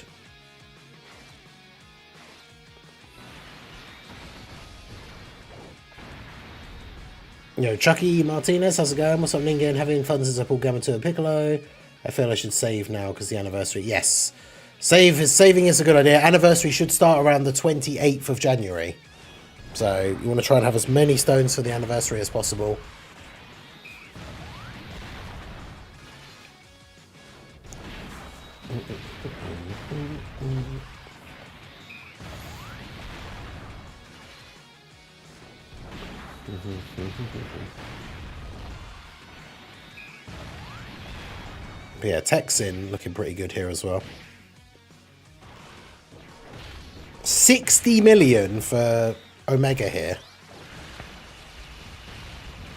Yo, Chucky Martinez, how's it going? What's up, Ningen? Having fun since I pulled Gamma 2 and Piccolo. I feel I should save now because the anniversary. Yes. Saving is a good idea. Anniversary should start around the 28th of January. So you want to try and have as many stones for the anniversary as possible. But yeah, Texin looking pretty good here as well. 60 million for Omega here.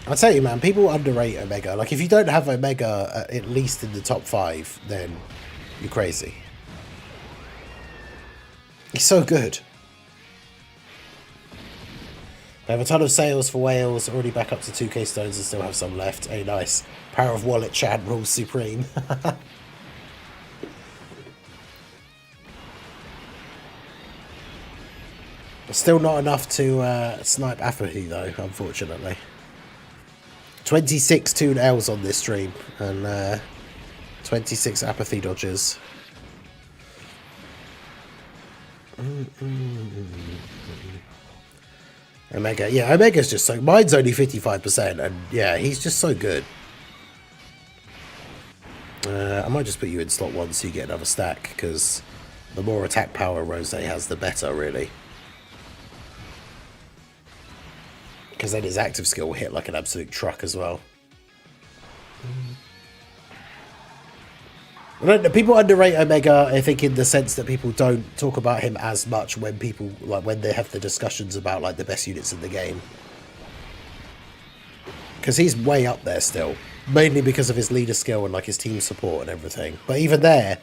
I'll tell you, man, people underrate Omega. Like, if you don't have Omega at least in the top 5, then you're crazy. He's so good. They have a ton of sales for Wales, already back up to 2k stones and still have some left. Hey, nice. Power of Wallet Chad rules supreme. Still not enough to snipe Apathy, though, unfortunately. 26 Toon L's on this stream, and 26 Apathy dodges. Omega, yeah, Omega's just so... Mine's only 55%, and yeah, he's just so good. I might just put you in slot 1 so you get another stack, because the more attack power Rose has, the better, really. Because then his active skill will hit like an absolute truck as well. People underrate Omega, I think, in the sense that people don't talk about him as much when people, like, when they have the discussions about, like, the best units in the game. Because he's way up there still. Mainly because of his leader skill and, like, his team support and everything. But even there,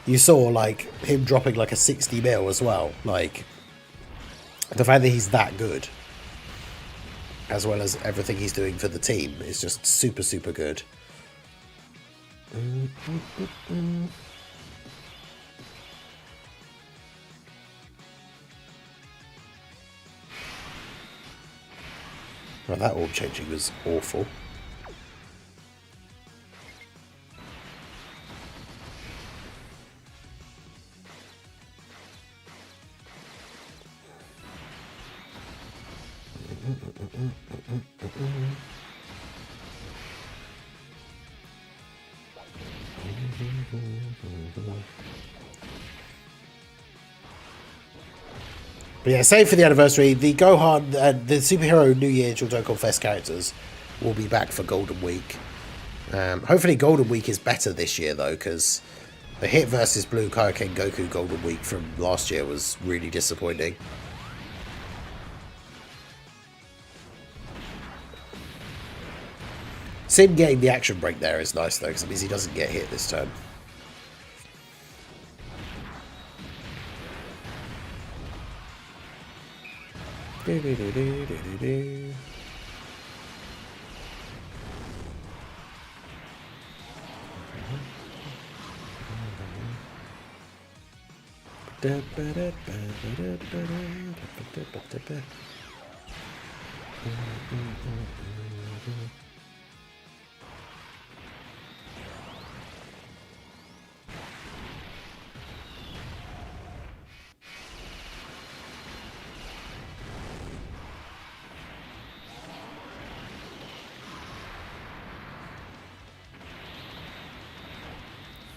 you saw, like, him dropping, like, a 60 mil as well. Like, the fact that he's that good, as well as everything he's doing for the team, is just super, super good. Well, that orb changing was awful. But yeah, save for the anniversary. The Gohan, the superhero New Year Dokkan Fest characters will be back for Golden Week. Hopefully Golden Week is better this year, though, because the Hit versus Blue Kaioken Goku Golden Week from last year was really disappointing. Sin getting the action break there is nice, though, because it means he doesn't get hit this turn.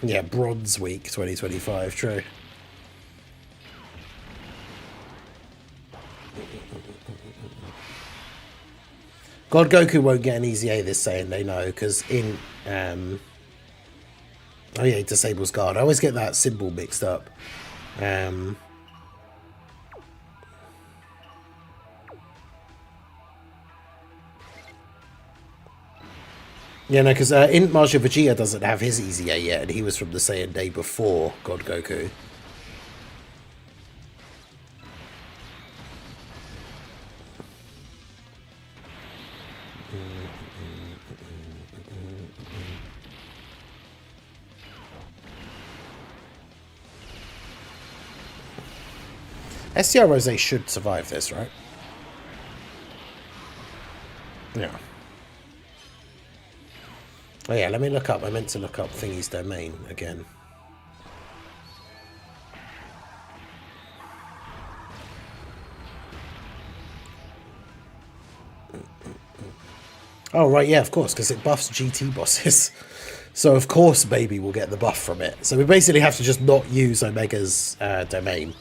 Yeah, Bronze Week 2025, true. God Goku won't get an easy A this saying, they know, because in... oh yeah, he disables guard. I always get that symbol mixed up. Yeah, no, because in Marshall Vegeta doesn't have his easy A yet, and he was from the Saiyan day before God Goku. STR Rose should survive this, right? Yeah. Oh yeah, let me look up. I meant to look up Thingy's domain again. Oh, right, yeah, of course, because it buffs GT bosses. So, of course, Baby will get the buff from it. So we basically have to just not use Omega's domain.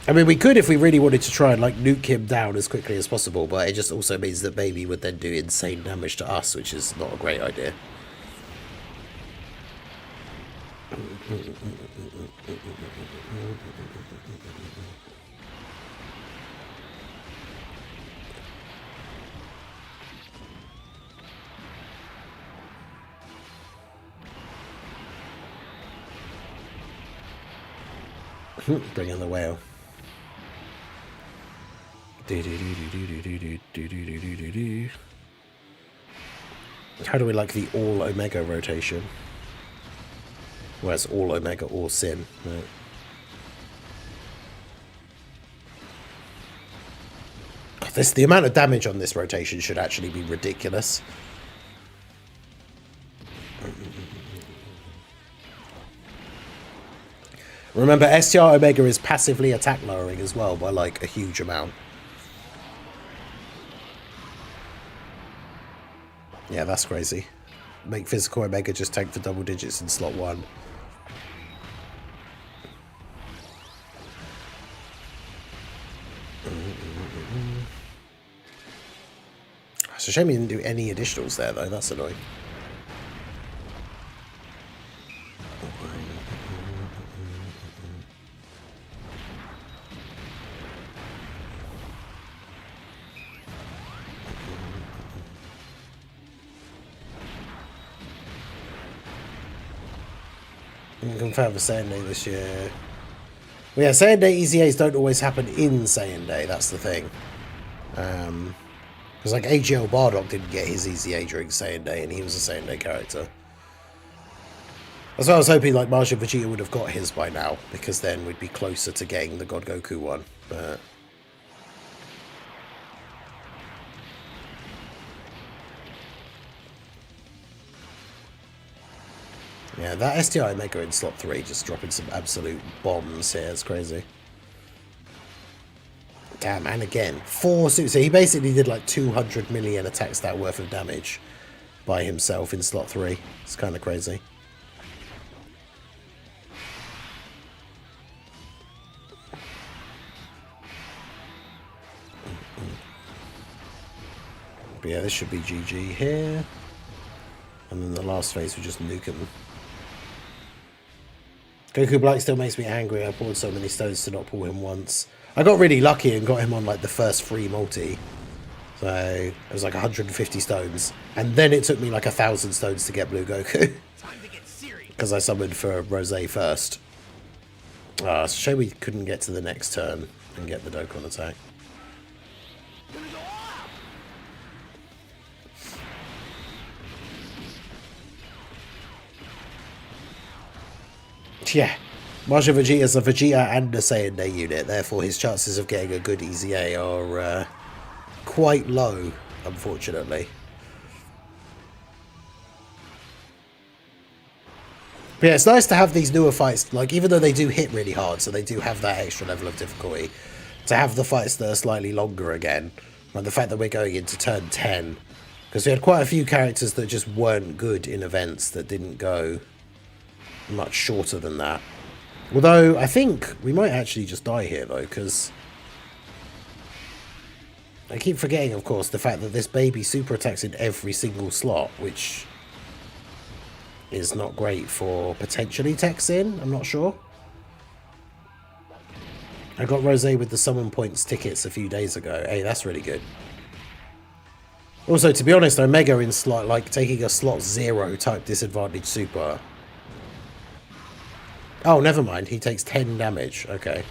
I mean, we could if we really wanted to try and, like, nuke him down as quickly as possible, but it just also means that Baby would then do insane damage to us, which is not a great idea. Bring in the whale. How do we like the all Omega rotation? Well, it's all Omega or Sin. Right. The amount of damage on this rotation should actually be ridiculous. Remember, STR Omega is passively attack lowering as well by like a huge amount. Yeah, that's crazy. Make physical Omega just tank for double digits in slot 1. It's a shame he didn't do any additionals there though, that's annoying. Confirm for Saiyan Day this year. Well, yeah, Saiyan Day EZAs don't always happen in Saiyan Day, that's the thing. Because like AGL Bardock didn't get his EZA during Saiyan Day, and he was a Saiyan Day character. That's why I was hoping like Majin Vegeta would have got his by now, because then we'd be closer to getting the God Goku one. But yeah, that STI Omega in slot 3 just dropping some absolute bombs here. It's crazy. Damn, and again, 4 suits. So he basically did like 200 million attack stat worth of damage by himself in slot 3. It's kind of crazy. But yeah, this should be GG here. And then the last phase we just nuke him. Goku Black still makes me angry. I poured so many stones to not pull him once. I got really lucky and got him on like the first free multi. So it was like 150 stones. And then it took me like 1,000 stones to get Blue Goku. Because I summoned for Rose first. It's a shame we couldn't get to the next turn and get the Dokkan attack. Yeah, Majin Vegeta is a Vegeta and a Saiyan Day unit, therefore his chances of getting a good EZA are quite low, unfortunately. But yeah, it's nice to have these newer fights, like even though they do hit really hard, so they do have that extra level of difficulty, to have the fights that are slightly longer again. Like the fact that we're going into turn 10, because we had quite a few characters that just weren't good in events that didn't go much shorter than that. Although I think we might actually just die here though, because I keep forgetting, of course, the fact that this baby super attacks in every single slot, which is not great for potentially techs in. I'm not sure. I got Rose with the summon points tickets a few days ago. Hey, that's really good. Also, to be honest, Omega in slot, like taking a slot 0 type disadvantage super. Oh, never mind. He takes 10 damage. Okay.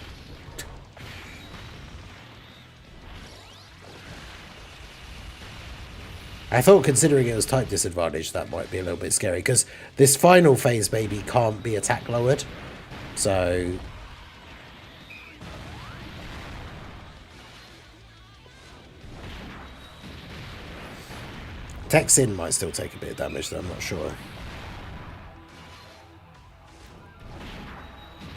I thought, considering it was type disadvantage, that might be a little bit scary, because this final phase baby can't be attack lowered. So Tech Sin might still take a bit of damage, though, I'm not sure.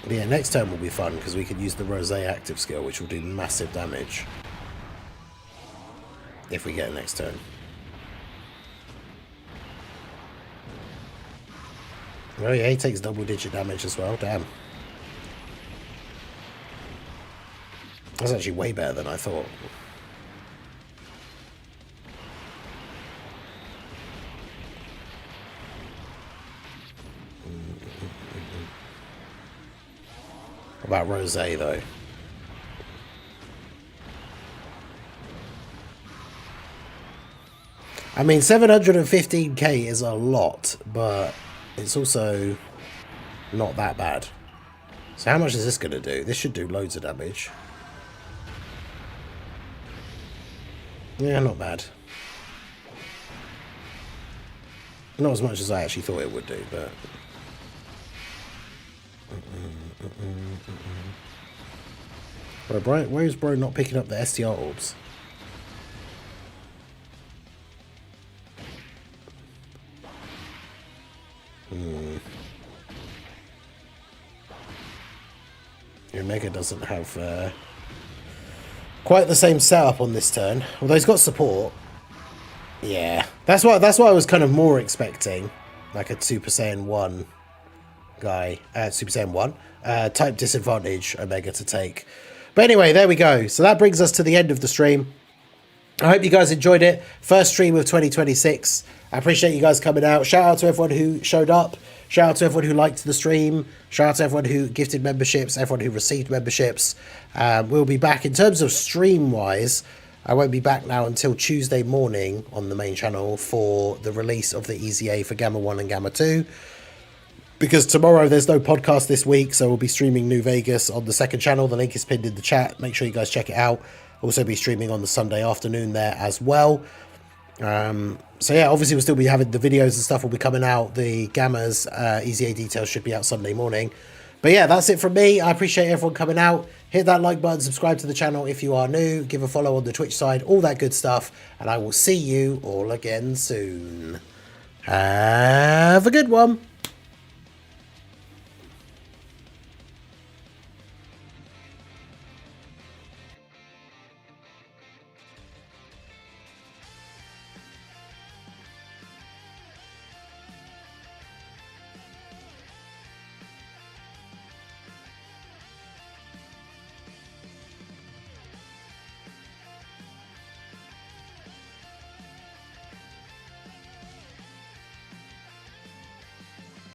But yeah, next turn will be fun, because we can use the Rosé active skill, which will do massive damage. If we get it next turn. Oh yeah, he takes double-digit damage as well, damn. That's actually way better than I thought. What about Rosé, though? I mean, 715k is a lot, but it's also not that bad. So how much is this going to do? This should do loads of damage. Yeah, not bad. Not as much as I actually thought it would do, but... Why is bro not picking up the STR orbs? Your Mega doesn't have quite the same setup on this turn, although he's got support. Yeah, that's what I was kind of more expecting, like a Super Saiyan 1 guy, Super Saiyan 1 type disadvantage Omega to take. But anyway, there we go. So that brings us to the end of the stream. I hope you guys enjoyed it. First stream of 2026. I appreciate you guys coming out. Shout out to everyone who showed up. Shout out to everyone who liked the stream. Shout out to everyone who gifted memberships, everyone who received memberships. We'll be back. In terms of stream-wise, I won't be back now until Tuesday morning on the main channel for the release of the EZA for Gamma 1 and Gamma 2. Because tomorrow there's no podcast this week, so we'll be streaming New Vegas on the second channel. The link is pinned in the chat. Make sure you guys check it out. Also be streaming on the Sunday afternoon there as well. So yeah, obviously we'll still be having the videos and stuff will be coming out. The Gamma's EZA details should be out Sunday morning. But yeah, that's it from me. I appreciate everyone coming out. Hit that like button, subscribe to the channel if you are new, give a follow on the Twitch side, all that good stuff. And I will see you all again soon. Have a good one.